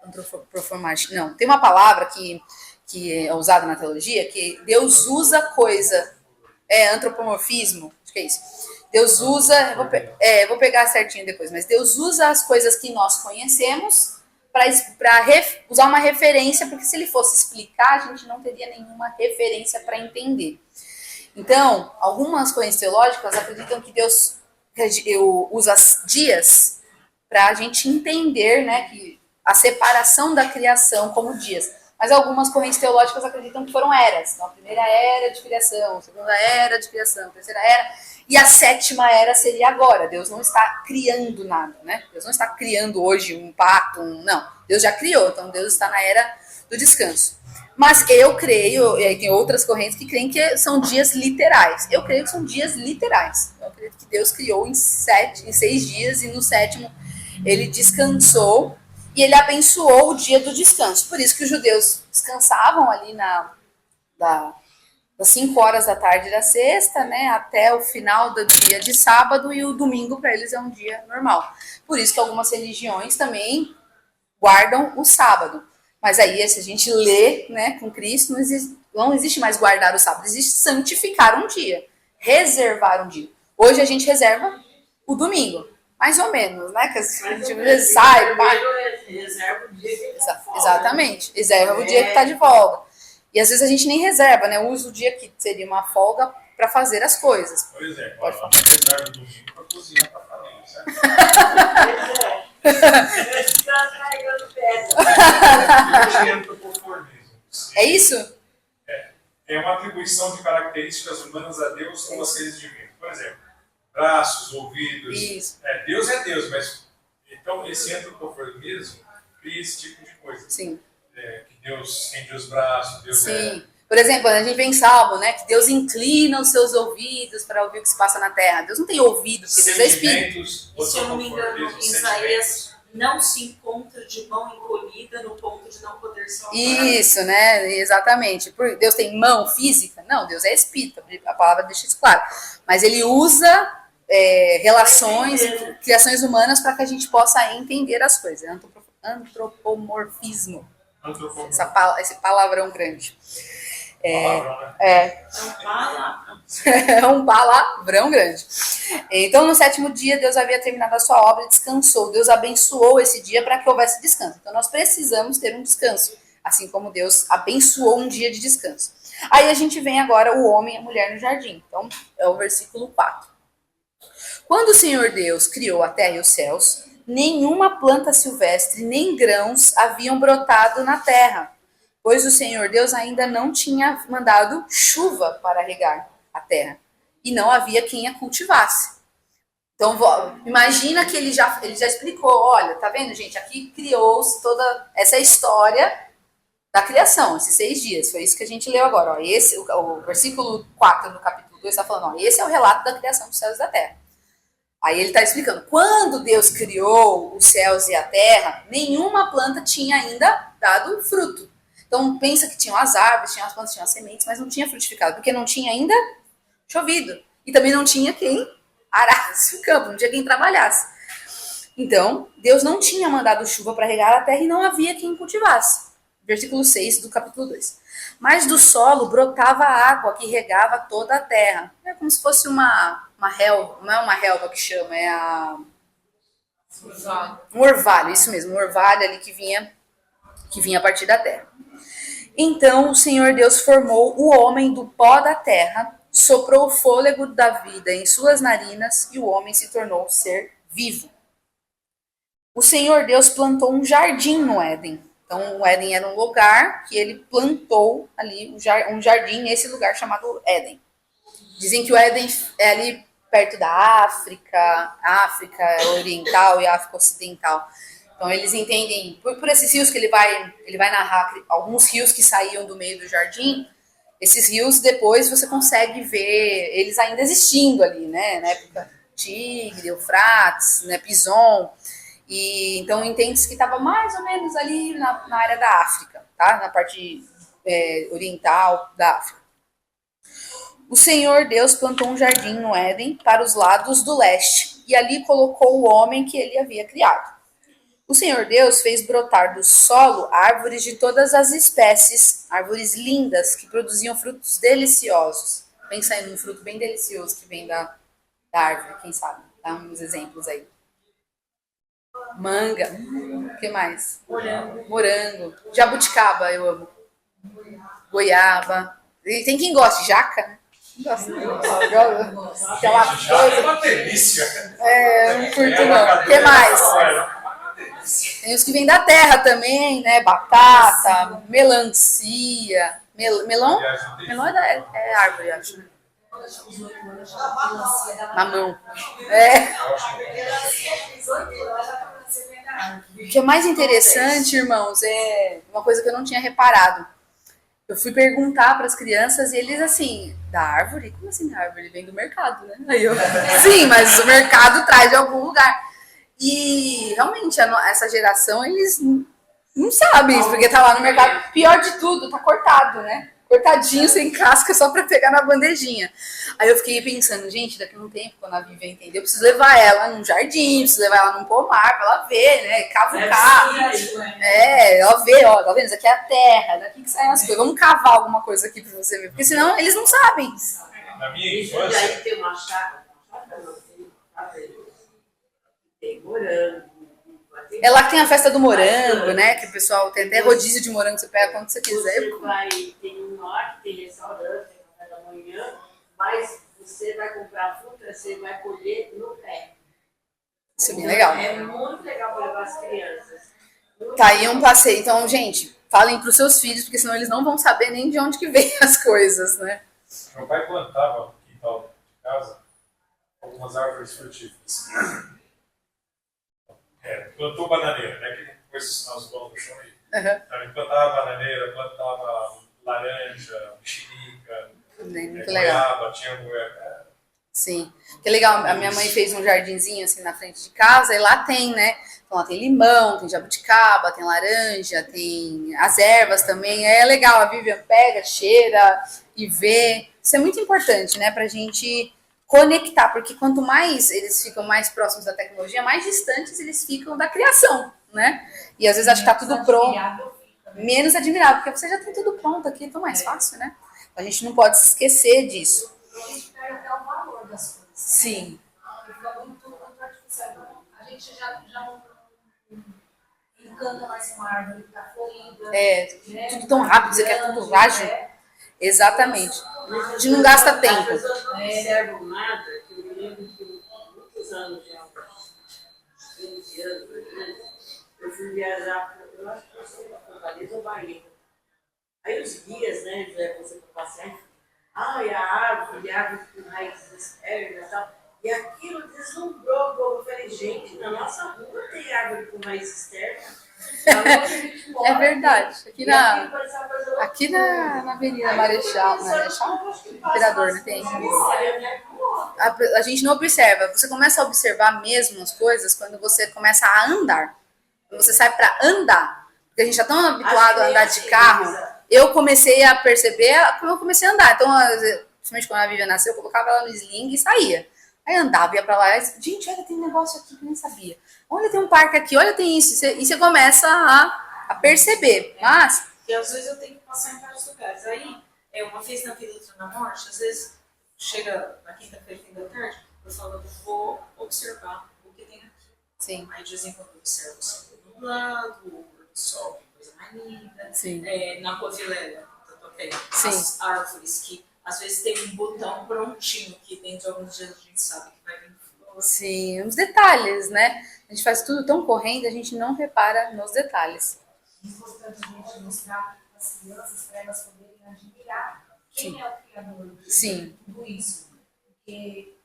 antropoformagem. Não, tem uma palavra que é usada na teologia, que Deus usa coisa, antropomorfismo, acho que é isso. Deus usa, vou pegar certinho depois, mas Deus usa as coisas que nós conhecemos para usar uma referência, porque se ele fosse explicar, a gente não teria nenhuma referência para entender. Então, algumas correntes teológicas acreditam que Deus usa dias para a gente entender, né, que a separação da criação como dias. Mas algumas correntes teológicas acreditam que foram eras. Então, a primeira era de criação, a segunda era de criação, a terceira era, e a sétima era seria agora. Deus não está criando nada, né? Deus não está criando hoje um pato, não. Deus já criou, então Deus está na era do descanso. Mas eu creio, e aí tem outras correntes que creem que são dias literais. Eu creio que são dias literais. Eu acredito que Deus criou em 6 dias e no sétimo ele descansou e ele abençoou o dia do descanso. Por isso que os judeus descansavam ali das 5 horas da tarde da sexta, né, até o final do dia de sábado, e o domingo para eles é um dia normal. Por isso que algumas religiões também guardam o sábado. Mas aí, se a gente lê, né, com Cristo, não existe mais guardar o sábado, existe santificar um dia, reservar um dia. Hoje a gente reserva o domingo, mais ou menos, né? Que a gente sai, reserva o dia que está de folga. Exatamente, reserva o dia que está de folga. E às vezes a gente nem reserva, né? Usa o dia que seria uma folga para fazer as coisas. Por exemplo, pode falar. Reserva o domingo para cozinhar para a família, certo? Está carregando pedra. É isso? É uma atribuição de características humanas a Deus como as seres divinos. Por exemplo, braços, ouvidos. Isso. Deus é Deus, mas então esse antropoformismo cria esse tipo de coisa. Sim. Que Deus estende os braços, Deus Sim. Por exemplo, a gente vê em Salmo, né, que Deus inclina os seus ouvidos para ouvir o que se passa na terra. Deus não tem ouvido, porque Deus é espírito. E se eu não me engano, em Isaías não se encontra de mão encolhida no ponto de não poder salvar. Isso, né? Exatamente. Deus tem mão física? Não, Deus é espírito. A palavra deixa isso claro. Mas ele usa relações, criações humanas para que a gente possa entender as coisas. Antropomorfismo. Esse palavrão grande. Palavrão, né? É um palavrão grande. Então, no 7º dia, Deus havia terminado a sua obra e descansou. Deus abençoou esse dia para que houvesse descanso. Então, nós precisamos ter um descanso, assim como Deus abençoou um dia de descanso. Aí a gente vem agora o homem e a mulher no jardim. Então, é o versículo 4. Quando o Senhor Deus criou a terra e os céus, nenhuma planta silvestre nem grãos haviam brotado na terra, pois o Senhor Deus ainda não tinha mandado chuva para regar a terra, e não havia quem a cultivasse. Então, imagina que ele já explicou, olha, tá vendo, gente? Aqui criou-se toda essa história da criação, esses 6 dias. Foi isso que a gente leu agora. Ó. O versículo 4 do capítulo 2 está falando, ó, esse é o relato da criação dos céus e da terra. Aí ele está explicando, quando Deus criou os céus e a terra, nenhuma planta tinha ainda dado fruto. Então pensa que tinham as árvores, tinham as plantas, tinham as sementes, mas não tinha frutificado, porque não tinha ainda chovido. E também não tinha quem arasse o campo, não tinha quem trabalhasse. Então, Deus não tinha mandado chuva para regar a terra e não havia quem cultivasse. Versículo 6 do capítulo 2. Mas do solo brotava água que regava toda a terra. É como se fosse uma relva, não é uma relva que chama, é um orvalho, isso mesmo, um orvalho ali que vinha a partir da terra. Então o Senhor Deus formou o homem do pó da terra, soprou o fôlego da vida em suas narinas e o homem se tornou ser vivo. O Senhor Deus plantou um jardim no Éden. Então o Éden era um lugar que ele plantou ali, um jardim nesse lugar chamado Éden. Dizem que o Éden é ali perto da África Oriental e África Ocidental. Então eles entendem, por esses rios que ele vai narrar, alguns rios que saíam do meio do jardim, esses rios depois você consegue ver eles ainda existindo ali, né? Na época Tigre, Eufrates, né? Pison. E então entende-se que estava mais ou menos ali na área da África, tá? Na parte oriental da África. O Senhor Deus plantou um jardim no Éden para os lados do leste e ali colocou o homem que ele havia criado. O Senhor Deus fez brotar do solo árvores de todas as espécies, árvores lindas que produziam frutos deliciosos. Pensa aí num fruto bem delicioso que vem da árvore, quem sabe? Dá uns exemplos aí. Manga, o que mais? Morango. Jabuticaba, eu amo. Goiaba. E tem quem gosta de jaca? Nossa, aquela coisa. É uma delícia. Não curto não. O que mais? Tem os que vêm da terra também, né? Batata, melancia. Melão? Melão é árvore, acho. Né? Mamão. O que é mais interessante, irmãos, é uma coisa que eu não tinha reparado. Eu fui perguntar para as crianças e eles assim, da árvore? Como assim da árvore? Ele vem do mercado, né? Aí eu, sim, mas o mercado traz de algum lugar. E realmente, essa geração, eles não sabem isso, porque tá lá no mercado. Pior de tudo, tá cortado, né? Cortadinho, sem casca, só para pegar na bandejinha. Aí eu fiquei pensando, gente, daqui a um tempo, quando a Vivi entender, eu preciso levar ela num jardim, preciso levar ela num pomar, pra ela ver, né? Cavucar. Ela vê, ó, tá vendo? Isso aqui é a terra, daqui que saem as coisas. Vamos cavar alguma coisa aqui pra você ver, porque senão eles não sabem. Na minha infância... E aí tem uma chácara, tem morango. É lá que tem a festa do morango, né? Que o pessoal tem até rodízio de morango, você pega quando você quiser. Tem um lá que tem restaurante, tem café da manhã, mas você vai comprar fruta, você vai colher no pé. Isso é bem legal. É muito legal para levar as crianças. Tá aí um passeio. Então, gente, falem pros seus filhos, porque senão eles não vão saber nem de onde que vem as coisas, né? Meu pai plantava no quintal de casa algumas árvores frutíferas. Plantou bananeira, né? Que depois nós vamos no chão aí. Ele plantava bananeira, plantava laranja, mexerica, muito legal. Goiaba, tinha goiaba. Sim, que legal. A minha mãe fez um jardinzinho assim na frente de casa e lá tem, né? Então lá tem limão, tem jabuticaba, tem laranja, tem as ervas também. É legal, a Vivian pega, cheira e vê. Isso é muito importante, né? Pra gente conectar, porque quanto mais eles ficam mais próximos da tecnologia, mais distantes eles ficam da criação, né? E às vezes acho que tá tudo pronto. Menos admirável, porque você já tem tudo pronto aqui, é tão mais fácil, né? A gente não pode se esquecer disso. A gente perde até o valor das coisas. Sim. Fica muito artificial. A gente já não encanta mais uma árvore que está florida. Né? Tudo tão rápido, você quer tudo ágil. Exatamente. A gente não gasta tempo. As pessoas não observam nada, que eu me lembro que muitos anos já, 15 anos, né? Eu fui viajar, eu acho que eu sei, Fortaleza ou Bahia. Aí os guias, né, levam você para passear. E a árvore com raízes externas e tal. E aquilo deslumbrou, eu falei, gente, na nossa rua tem árvore com raiz externa. É verdade. Aqui na Avenida Marechal, Imperador, né? Tem. A gente não observa. Você começa a observar mesmo as coisas quando você começa a andar. Quando você sai para andar. Porque a gente está tão habituado a andar de carro. Eu comecei a perceber quando eu comecei a andar. Então, principalmente quando a Vivian nasceu, eu colocava ela no sling e saía. Aí andava, ia pra lá, e, gente, olha, tem um negócio aqui que eu nem sabia. Olha, tem um parque aqui, olha, tem isso. E você começa a perceber. Mas... E às vezes eu tenho que passar em vários lugares. Aí, uma vez na vida outra na morte, às vezes chega na quinta-feira, fim da tarde, eu falo, vou observar o que tem aqui. Sim. Aí de vez em quando eu observo o céu nublado, o pôr do sol, que coisa mais linda. Sim. Na Covilena, Sim. as árvores que às vezes tem um botão prontinho que dentro de alguns dias a gente sabe que vai vir flor. Sim, os detalhes, né? A gente faz tudo tão correndo, a gente não repara nos detalhes. É importante a gente mostrar para as crianças, para elas poderem admirar quem é o criador de tudo isso. Porque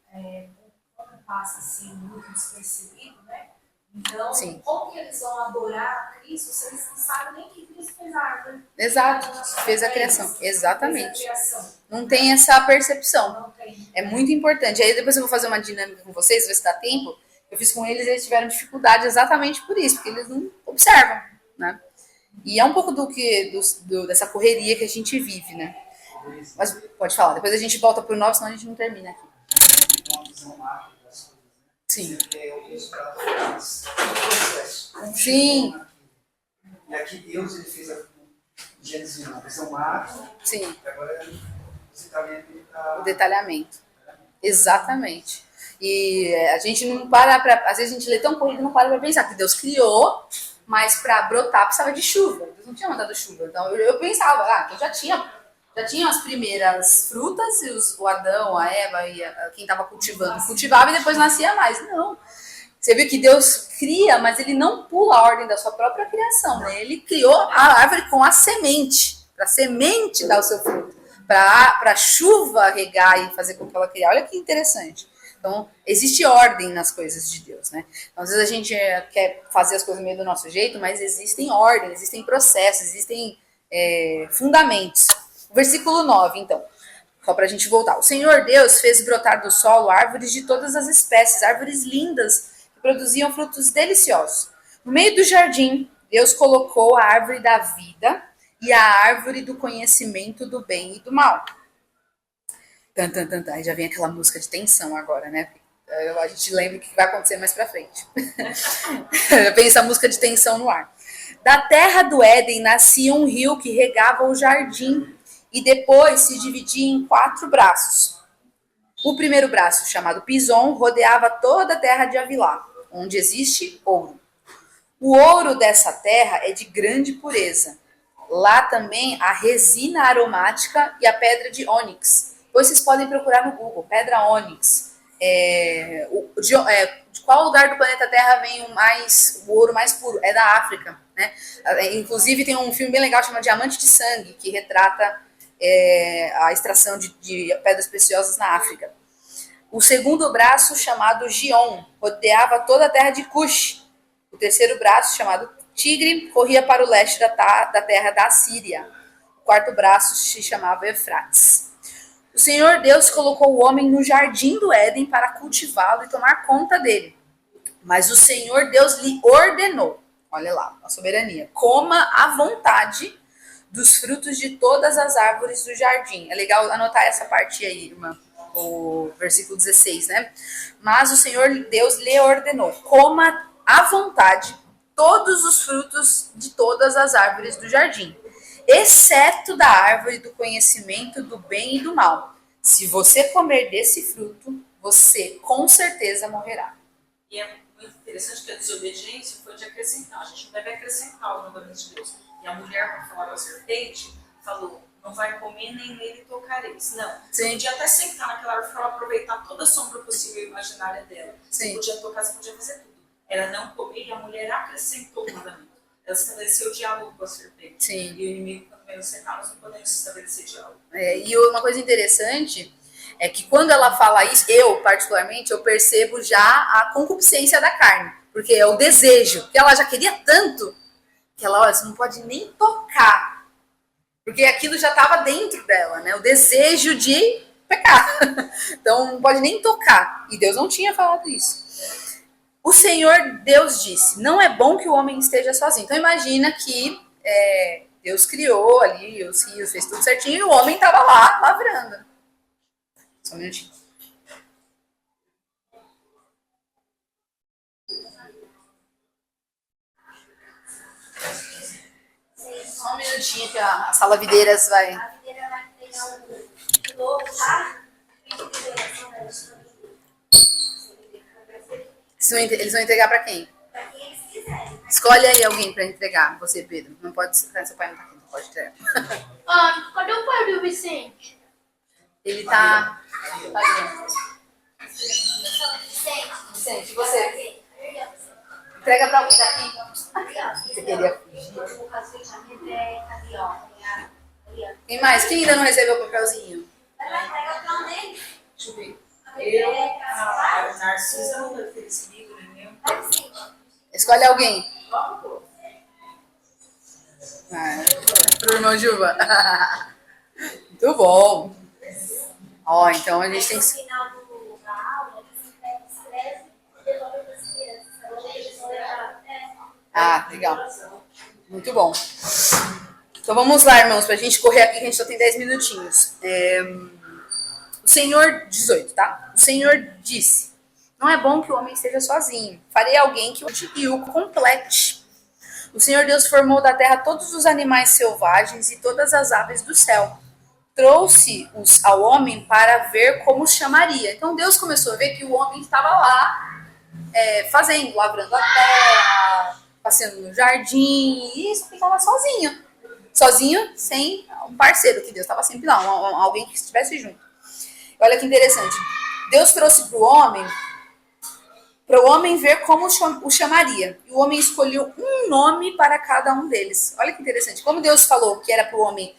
quando passa assim, muito despercebido, né? Então, como que eles vão adorar Cristo se eles não sabem nem que Cristo fez a árvore? Exato, fez a criação. Exatamente. Fez a criação. Não tem essa percepção. Não tem. É muito importante. Aí depois eu vou fazer uma dinâmica com vocês, ver se dá tempo. Eu fiz com eles e eles tiveram dificuldade exatamente por isso, porque eles não observam, né? E é um pouco dessa correria que a gente vive, né? Mas pode falar, depois a gente volta pro 9, senão a gente não termina aqui. Uma visão macro das coisas, né? Sim. É o resultado do processo. Sim. E aqui Deus ele fez a Gênesis 1, a visão macro. Sim. E agora você está vendo o detalhamento. Exatamente. E a gente não para pra... Às vezes a gente lê tão corrido e não para pra pensar que Deus criou, mas para brotar precisava de chuva. Deus não tinha mandado chuva. Então eu pensava, então já tinha as primeiras frutas e o Adão, a Eva e quem estava cultivando cultivava e depois nascia mais. Não. Você viu que Deus cria, mas ele não pula a ordem da sua própria criação, né? Ele criou a árvore com a semente, para a semente dar o seu fruto, para a chuva regar e fazer com que ela crie. Olha que interessante. Então, existe ordem nas coisas de Deus, né? Então, às vezes a gente quer fazer as coisas meio do nosso jeito, mas existem ordens, existem processos, existem fundamentos. Versículo 9, então, só para a gente voltar. O Senhor Deus fez brotar do solo árvores de todas as espécies, árvores lindas, que produziam frutos deliciosos. No meio do jardim, Deus colocou a árvore da vida e a árvore do conhecimento do bem e do mal. Aí já vem aquela música de tensão agora, né? A gente lembra o que vai acontecer mais pra frente. Vem essa música de tensão no ar. Da terra do Éden nascia um rio que regava o jardim e depois se dividia em 4 braços. O primeiro braço, chamado Pison, rodeava toda a terra de Havilá, onde existe ouro. O ouro dessa terra é de grande pureza. Lá também a resina aromática e a pedra de ônix. Depois vocês podem procurar no Google, pedra ônix. De qual lugar do planeta Terra vem o ouro mais puro? É da África, né? Inclusive tem um filme bem legal chamado Diamante de Sangue, que retrata a extração de pedras preciosas na África. O segundo braço, chamado Gion, rodeava toda a terra de Cush. O terceiro braço, chamado Tigre, corria para o leste da terra da Assíria. O quarto braço se chamava Eufrates. O Senhor Deus colocou o homem no jardim do Éden para cultivá-lo e tomar conta dele. Mas o Senhor Deus lhe ordenou, olha lá, a soberania, coma à vontade dos frutos de todas as árvores do jardim. É legal anotar essa parte aí, irmã, o versículo 16, né? Mas o Senhor Deus lhe ordenou, coma à vontade todos os frutos de todas as árvores do jardim. exceto da árvore do conhecimento do bem e do mal. Se você comer desse fruto, você com certeza morrerá. E é muito interessante que a desobediência foi de acrescentar. A gente não deve acrescentar o mandamento de Deus. E a mulher, para falar com a serpente, falou, não vai comer nem nele tocareis. Não, você podia até sentar naquela árvore para aproveitar toda a sombra possível e imaginária dela. Você podia tocar, você podia fazer tudo. Era não comer e a mulher acrescentou o mandamento. Ela estabeleceu o diálogo com a serpente. Sim. E o inimigo, quando vem nos cercar, nós não podemos estabelecer diálogo. E uma coisa interessante é que quando ela fala isso, eu particularmente, eu percebo já a concupiscência da carne. Porque é o desejo, que ela já queria tanto, que ela, olha, você não pode nem tocar. Porque aquilo já estava dentro dela, né? O desejo de pecar. Então não pode nem tocar. E Deus não tinha falado isso. O Senhor Deus disse, não é bom que o homem esteja sozinho. Então imagina que Deus criou ali os rios, fez tudo certinho, e o homem estava lá lavrando. Só um minutinho. Só um minutinho que a Sala Videiras vai... A videira vai pegar um lobo, tá? Eles vão entregar para quem? Pra quem eles quiserem. Escolhe aí alguém para entregar. Você, Pedro. Não pode... Seu pai não tá aqui, não pode entregar. Cadê o pai do Vicente? Ele tá... Vicente, você? Entrega para alguém daqui. Você queria fugir? Quem mais? Quem ainda não recebeu o papelzinho? Pega o plano dele. Deixa eu ver. A Narcisa não deve ter recebido nenhum. Escolhe alguém. Pro irmão Juba. Muito bom. Ó, então a gente tem No que... final da aula, você escreve e devolve para as crianças. Ah, legal. Muito bom. Então vamos lá, irmãos, pra gente correr aqui, que a gente só tem 10 minutinhos. O Senhor, 18, tá? O Senhor disse, não é bom que o homem esteja sozinho. Farei alguém que o complete. O Senhor Deus formou da terra todos os animais selvagens e todas as aves do céu. Trouxe-os ao homem para ver como os chamaria. Então Deus começou a ver que o homem estava lá fazendo, lavrando a terra, passeando no jardim, e isso ficava sozinho. Sozinho, sem um parceiro, que Deus estava sempre lá, alguém que estivesse junto. Olha que interessante. Deus trouxe para o homem ver como o chamaria. E o homem escolheu um nome para cada um deles. Olha que interessante. Como Deus falou que era para o homem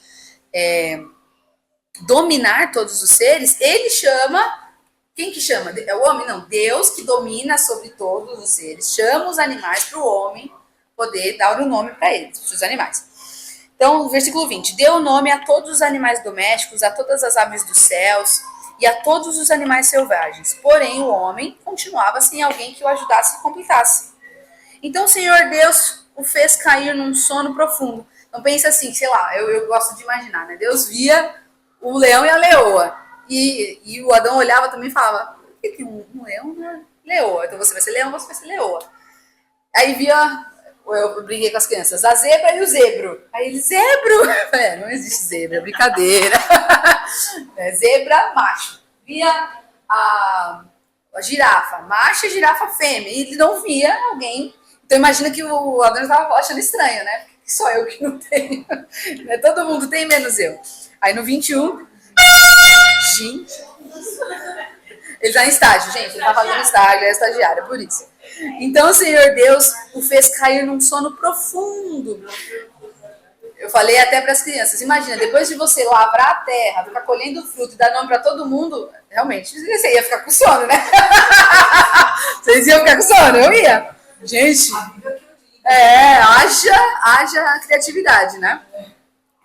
dominar todos os seres, ele chama... Quem que chama? É o homem? Não. Deus, que domina sobre todos os seres, chama os animais para o homem poder dar o nome para eles, para os animais. Então, versículo 20. Deu nome a todos os animais domésticos, a todas as aves dos céus e a todos os animais selvagens. Porém, o homem continuava sem alguém que o ajudasse e completasse. Então, o Senhor Deus o fez cair num sono profundo. Então, pensa assim, sei lá, eu gosto de imaginar, né? Deus via o leão e a leoa. E o Adão olhava também e falava, por que um leão não é leoa? Então, você vai ser leão, você vai ser leoa. Aí via... Eu briguei com as crianças, a zebra e o zebro. Aí ele, zebro? Não existe zebra, é brincadeira. Zebra, macho. Via a girafa, macho e girafa fêmea. E ele não via alguém. Então imagina que o Adão estava achando estranho, né? Só eu que não tenho. Todo mundo tem, menos eu. Aí no 21, gente... Ele está em estágio, gente. Ele está fazendo estágio, é estagiário, por isso. Então o Senhor Deus o fez cair num sono profundo. Eu falei até para as crianças, imagina, depois de você lavrar a terra, ficar colhendo fruto e dar nome para todo mundo, realmente, você ia ficar com sono, né? Vocês iam ficar com sono? Eu ia. Gente, haja criatividade, né?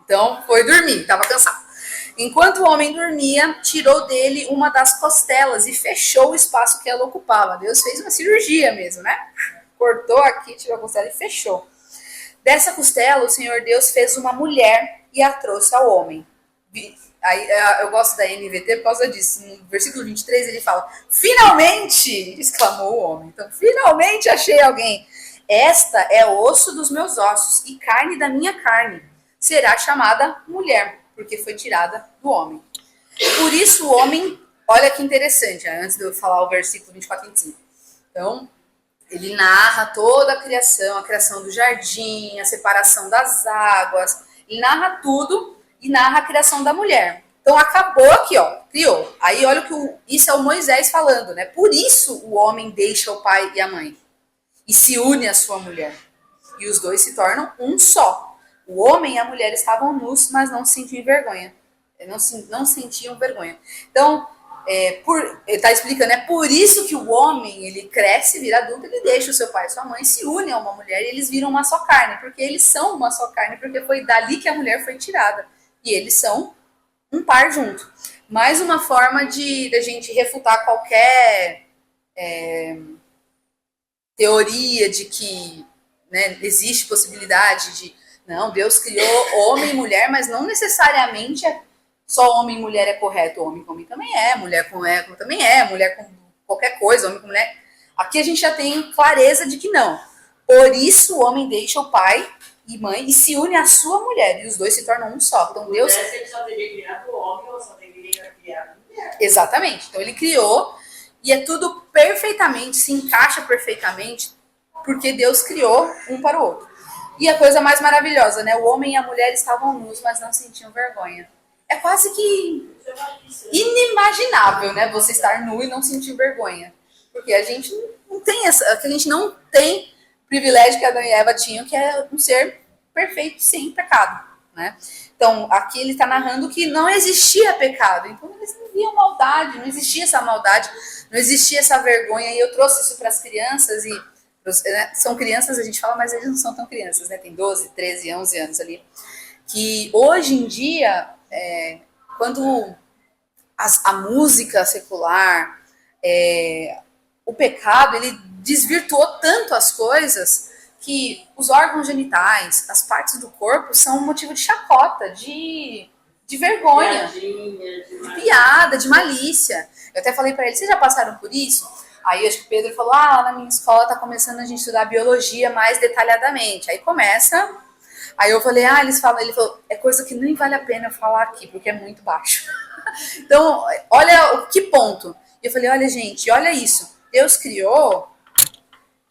Então, foi dormir, estava cansado. Enquanto o homem dormia, tirou dele uma das costelas e fechou o espaço que ela ocupava. Deus fez uma cirurgia mesmo, né? Cortou aqui, tirou a costela e fechou. Dessa costela, o Senhor Deus fez uma mulher e a trouxe ao homem. Aí, eu gosto da NVT por causa disso. No versículo 23 ele fala, finalmente, exclamou o homem. Então, finalmente achei alguém. Esta é osso dos meus ossos e carne da minha carne. será chamada mulher, porque foi tirada do homem. Por isso o homem, olha que interessante, antes de eu falar o versículo 24 e 25. Então, ele narra toda a criação do jardim, a separação das águas, ele narra tudo e narra a criação da mulher. Então acabou aqui, ó, criou. Aí olha isso é o Moisés falando, né? Por isso o homem deixa o pai e a mãe e se une à sua mulher. E os dois se tornam um só. O homem e a mulher estavam nus, mas não sentiam vergonha. Não sentiam vergonha. Então, ele está explicando, é por isso que o homem, ele cresce, vira adulto, ele deixa o seu pai e sua mãe, se une a uma mulher e eles viram uma só carne, porque eles são uma só carne, porque foi dali que a mulher foi tirada. E eles são um par junto. Mais uma forma de a gente refutar qualquer teoria de que, né, existe possibilidade de, não, Deus criou homem e mulher, mas não necessariamente só homem e mulher é correto. Homem com homem também é, mulher com mulher também é, mulher com qualquer coisa, homem com mulher. Aqui a gente já tem clareza de que não. Por isso o homem deixa o pai e mãe e se une à sua mulher, e os dois se tornam um só. Então Deus... Ele só teria criado o homem ou só teria criado a mulher. Exatamente. Então ele criou e é tudo perfeitamente, se encaixa perfeitamente, porque Deus criou um para o outro. E a coisa mais maravilhosa, né? O homem e a mulher estavam nus, mas não sentiam vergonha. É quase que inimaginável, né? Você estar nu e não sentir vergonha. Porque a gente não tem a gente não tem o privilégio que Adão e Eva tinham, que é um ser perfeito, sem pecado, né? Então, aqui ele está narrando que não existia pecado. Então, eles não viam maldade, não existia essa maldade, não existia essa vergonha. E eu trouxe isso para as crianças, e né, são crianças, a gente fala, mas eles não são tão crianças, né? Tem 12, 13, 11 anos ali. Que hoje em dia, quando a música secular, o pecado, ele desvirtuou tanto as coisas que os órgãos genitais, as partes do corpo, são um motivo de chacota, de vergonha, de piada, de malícia. Eu até falei para eles, vocês já passaram por isso? Aí acho que o Pedro falou, lá na minha escola tá começando a gente estudar biologia mais detalhadamente. Aí começa, aí eu falei, ele falou, é coisa que nem vale a pena eu falar aqui, porque é muito baixo. Então, olha que ponto. E eu falei, olha gente, olha isso. Deus criou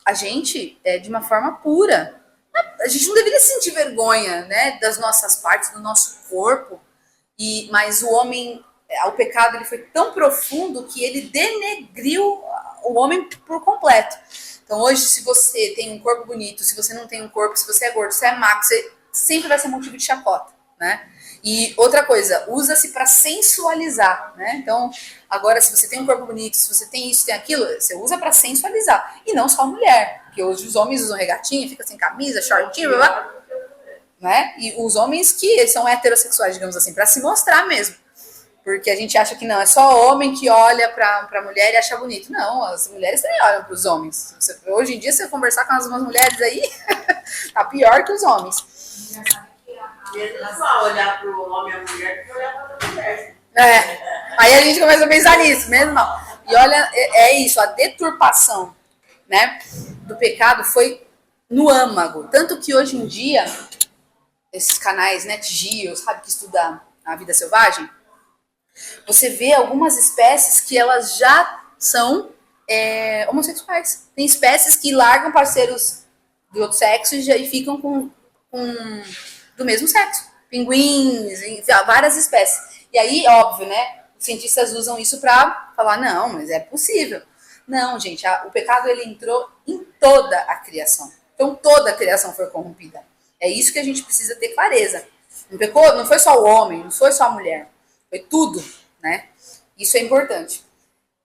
a gente de uma forma pura. A gente não deveria sentir vergonha, né, das nossas partes, do nosso corpo. Mas o homem, o pecado, ele foi tão profundo que ele denegriu o homem por completo. Então hoje, se você tem um corpo bonito, se você não tem um corpo, se você é gordo, se você é magro, você sempre vai ser motivo de chacota, né? E outra coisa, usa-se para sensualizar, né? Então, agora, se você tem um corpo bonito, se você tem isso, tem aquilo, você usa para sensualizar. E não só a mulher, porque hoje os homens usam regatinha, fica sem camisa, shortinho, blá, blá, né? E os homens que são heterossexuais, digamos assim, para se mostrar mesmo. Porque a gente acha que não, é só homem que olha para a mulher e acha bonito. Não, as mulheres também olham para os homens. Hoje em dia, se você conversar com umas mulheres aí, tá pior que os homens. Ele não vai olhar para o homem e a mulher, tem que olhar para a mulher. Aí a gente começa a pensar nisso, mesmo não. E olha, é isso, a deturpação, né, do pecado foi no âmago. Tanto que hoje em dia, esses canais, Net Geo, sabe, que estuda a vida selvagem, você vê algumas espécies que elas já são homossexuais. Tem espécies que largam parceiros do outro sexo e ficam com do mesmo sexo. Pinguins, várias espécies. E aí, óbvio, né? Os cientistas usam isso para falar, não, mas é possível. Não, gente, o pecado ele entrou em toda a criação. Então, toda a criação foi corrompida. É isso que a gente precisa ter clareza. Não pecou, não foi só o homem, não foi só a mulher. Foi tudo, né? Isso é importante.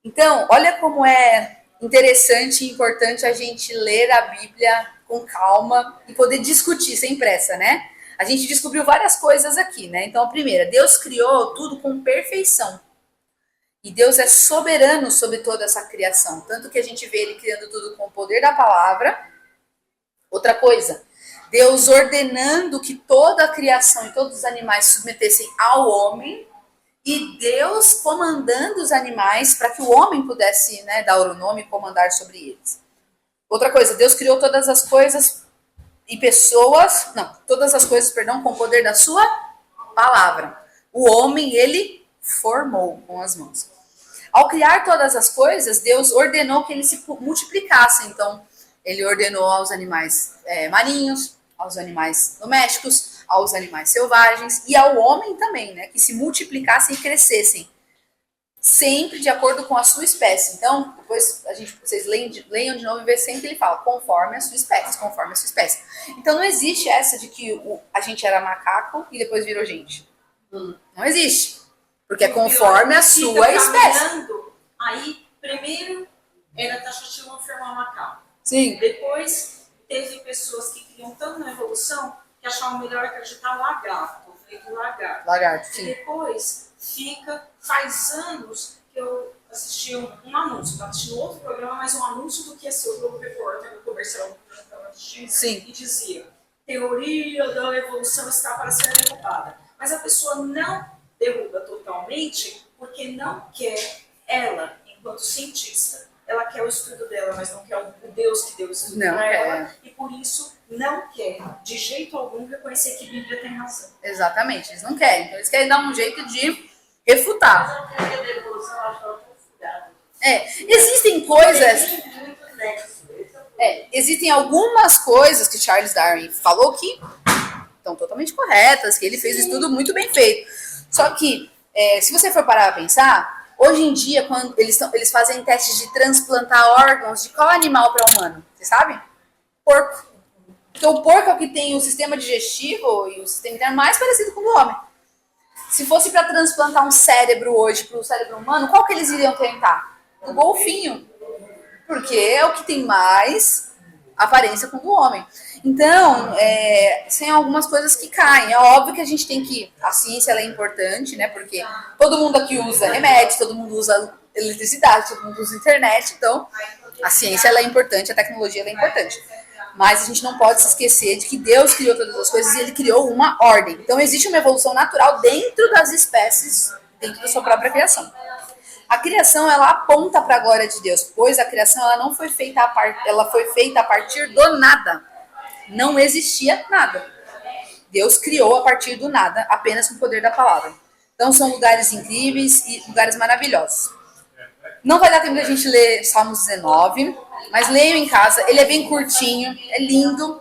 Então, olha como é interessante e importante a gente ler a Bíblia com calma e poder discutir sem pressa, né? A gente descobriu várias coisas aqui, né? Então, a primeira, Deus criou tudo com perfeição. E Deus é soberano sobre toda essa criação. Tanto que a gente vê Ele criando tudo com o poder da palavra. Outra coisa, Deus ordenando que toda a criação e todos os animais se submetessem ao homem. E Deus comandando os animais para que o homem pudesse, né, dar o nome e comandar sobre eles. Outra coisa, Deus criou todas as coisas e pessoas, não, todas as coisas, perdão, com o poder da sua palavra. O homem, ele formou com as mãos. Ao criar todas as coisas, Deus ordenou que eles se multiplicassem. Então, ele ordenou aos animais marinhos, aos animais domésticos, aos animais selvagens e ao homem também, né, que se multiplicassem e crescessem, sempre de acordo com a sua espécie. Então, depois vocês leiam de novo e ver sempre que ele fala, conforme a sua espécie, conforme a sua espécie. Então, não existe essa de que a gente era macaco e depois virou gente. Não existe. Porque é conforme a sua espécie. Aí, primeiro, era taxativo enfermar macaco. Sim. Depois, teve pessoas que queriam tanto na evolução que achavam melhor acreditar lagarto, feito lagarto. Lagarto, sim. E depois, faz anos que eu assisti um anúncio, eu assisti outro programa, mas um anúncio do que ia ser o Globo Repórter, no comercial que eu estava assistindo, sim. E dizia, teoria da evolução está para ser derrubada. Mas a pessoa não derruba totalmente porque não quer ela, enquanto cientista. Ela quer o estudo dela, mas não quer o Deus que deu o estudo para ela. E por isso não quer, de jeito algum, reconhecer que a Bíblia tem razão. Exatamente, eles não querem. Então eles querem dar um jeito de refutar. Existem coisas... existem algumas coisas que Charles Darwin falou que estão totalmente corretas, que ele fez um estudo muito bem feito. Só que, se você for parar a pensar... Hoje em dia, quando eles fazem testes de transplantar órgãos de qual animal para humano? Vocês sabem? Porco. Porque o porco é o que tem o sistema digestivo e o sistema interno mais parecido com o do homem. Se fosse para transplantar um cérebro hoje para o cérebro humano, qual que eles iriam tentar? O golfinho. Porque é o que tem mais aparência com o do homem. Então, tem algumas coisas que caem. É óbvio que a gente tem que... A ciência ela é importante, né? Porque todo mundo aqui usa remédio, todo mundo usa eletricidade, todo mundo usa internet. Então, a ciência ela é importante, a tecnologia ela é importante. Mas a gente não pode se esquecer de que Deus criou todas as coisas e Ele criou uma ordem. Então, existe uma evolução natural dentro das espécies, dentro da sua própria criação. A criação, ela aponta para a glória de Deus, pois a criação ela não foi feita ela foi feita a partir do nada. Não existia nada. Deus criou a partir do nada, apenas com o poder da palavra. Então são lugares incríveis e lugares maravilhosos. Não vai dar tempo da gente ler Salmos 19, mas leiam em casa. Ele é bem curtinho, é lindo.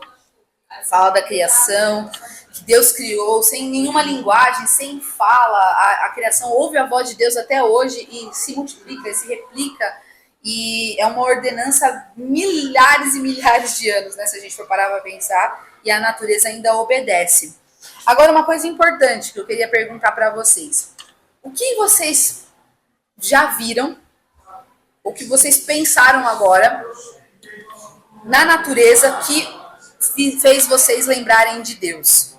Fala da criação, que Deus criou, sem nenhuma linguagem, sem fala. A criação ouve a voz de Deus até hoje e se multiplica, se replica. E é uma ordenança milhares e milhares de anos, né? Se a gente for parar para pensar, e a natureza ainda obedece. Agora, uma coisa importante que eu queria perguntar para vocês. O que vocês já viram, o que vocês pensaram agora, na natureza que fez vocês lembrarem de Deus?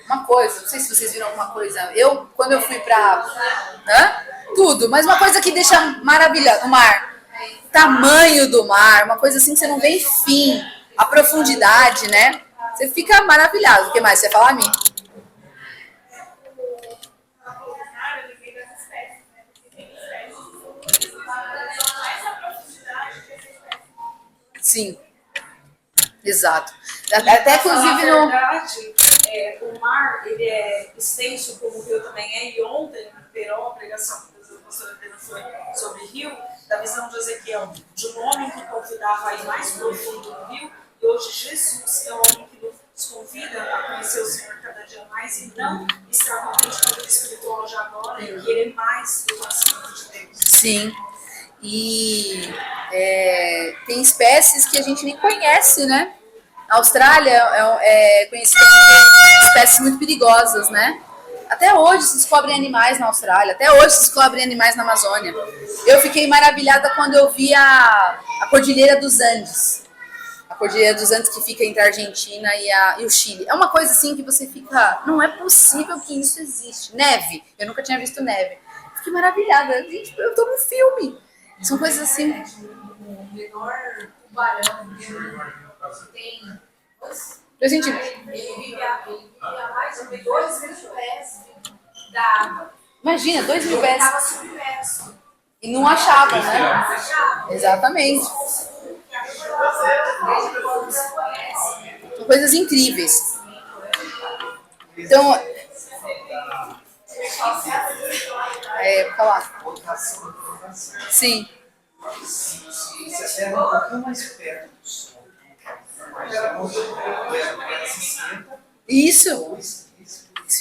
Uma coisa, não sei se vocês viram alguma coisa. Quando eu fui para... Tudo, mas uma coisa que deixa maravilhosa, o mar, o tamanho do mar, uma coisa assim que você não vê fim, a profundidade, né? Você fica maravilhado. O que mais você ia falar a mim? Sim, exato. Até inclusive na verdade, o mar ele é extenso como o rio também é, e ontem liberou a pregação que a pastora Helena foi sobre rio, da visão de Ezequiel, de um homem que convidava a ir mais profundo no rio, e hoje Jesus é o homem que nos convida a conhecer o Senhor cada dia mais e não estar contente com a vida espiritual já agora e querer mais do conhecimento de Deus. Sim. E tem espécies que a gente nem conhece, né? A Austrália é conhecida por espécies muito perigosas, né? Até hoje se descobrem animais na Austrália, até hoje se descobrem animais na Amazônia. Eu fiquei maravilhada quando eu vi a Cordilheira dos Andes. A Cordilheira dos Andes que fica entre a Argentina e o Chile. É uma coisa assim que você fica... Não é possível que isso existe. Neve. Eu nunca tinha visto neve. Fiquei maravilhada. Gente, eu tô num filme. São coisas assim... O menor tubarão tem... Eu senti. Ele vive a mais ou menos 2.000 pés da água. Imagina, 2.000 Ele pés. estava submerso. E não achava, né? Achava. Exatamente. Desde quando você conhece, coisas incríveis. Então, vou falar. Sim. Se a Terra um pouquinho mais perto do Sol, mais longe, ela se esquenta. Isso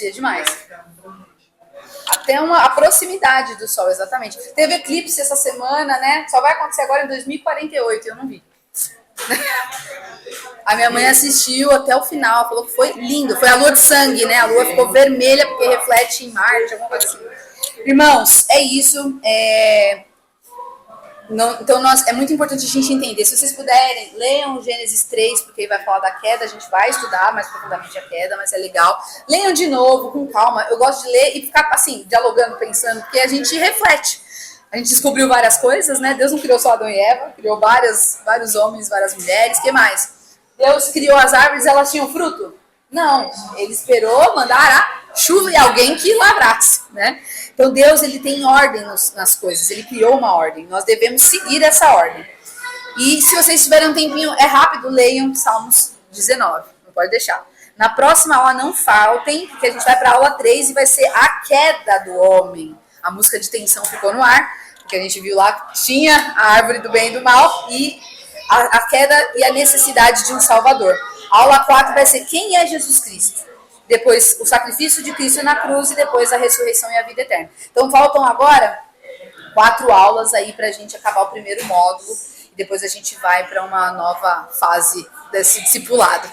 é demais. Até a proximidade do Sol, exatamente. Teve eclipse essa semana, né? Só vai acontecer agora em 2048, eu não vi. A minha mãe assistiu até o final, falou que foi lindo. Foi a lua de sangue, né? A lua ficou vermelha porque reflete em Marte, alguma coisa assim. Irmãos, é isso. Então, é muito importante a gente entender. Se vocês puderem, leiam Gênesis 3, porque vai falar da queda. A gente vai estudar mais profundamente a queda, mas é legal. Leiam de novo, com calma. Eu gosto de ler e ficar, assim, dialogando, pensando, porque a gente reflete. A gente descobriu várias coisas, né? Deus não criou só Adão e Eva, criou vários homens, várias mulheres. O que mais? Deus criou as árvores, elas tinham fruto? Não. Ele esperou mandar a chuva e alguém que lavrasse, né? Então Deus, ele tem ordem nas coisas, ele criou uma ordem, nós devemos seguir essa ordem. E se vocês tiverem um tempinho, é rápido, leiam Salmos 19, não pode deixar. Na próxima aula não faltem, porque a gente vai para a aula 3 e vai ser a queda do homem. A música de tensão ficou no ar, porque a gente viu lá que tinha a árvore do bem e do mal e a queda e a necessidade de um Salvador. A aula 4 vai ser quem é Jesus Cristo. Depois o sacrifício de Cristo na cruz e depois a ressurreição e a vida eterna. Então faltam agora 4 aulas aí pra gente acabar o primeiro módulo e depois a gente vai para uma nova fase desse discipulado.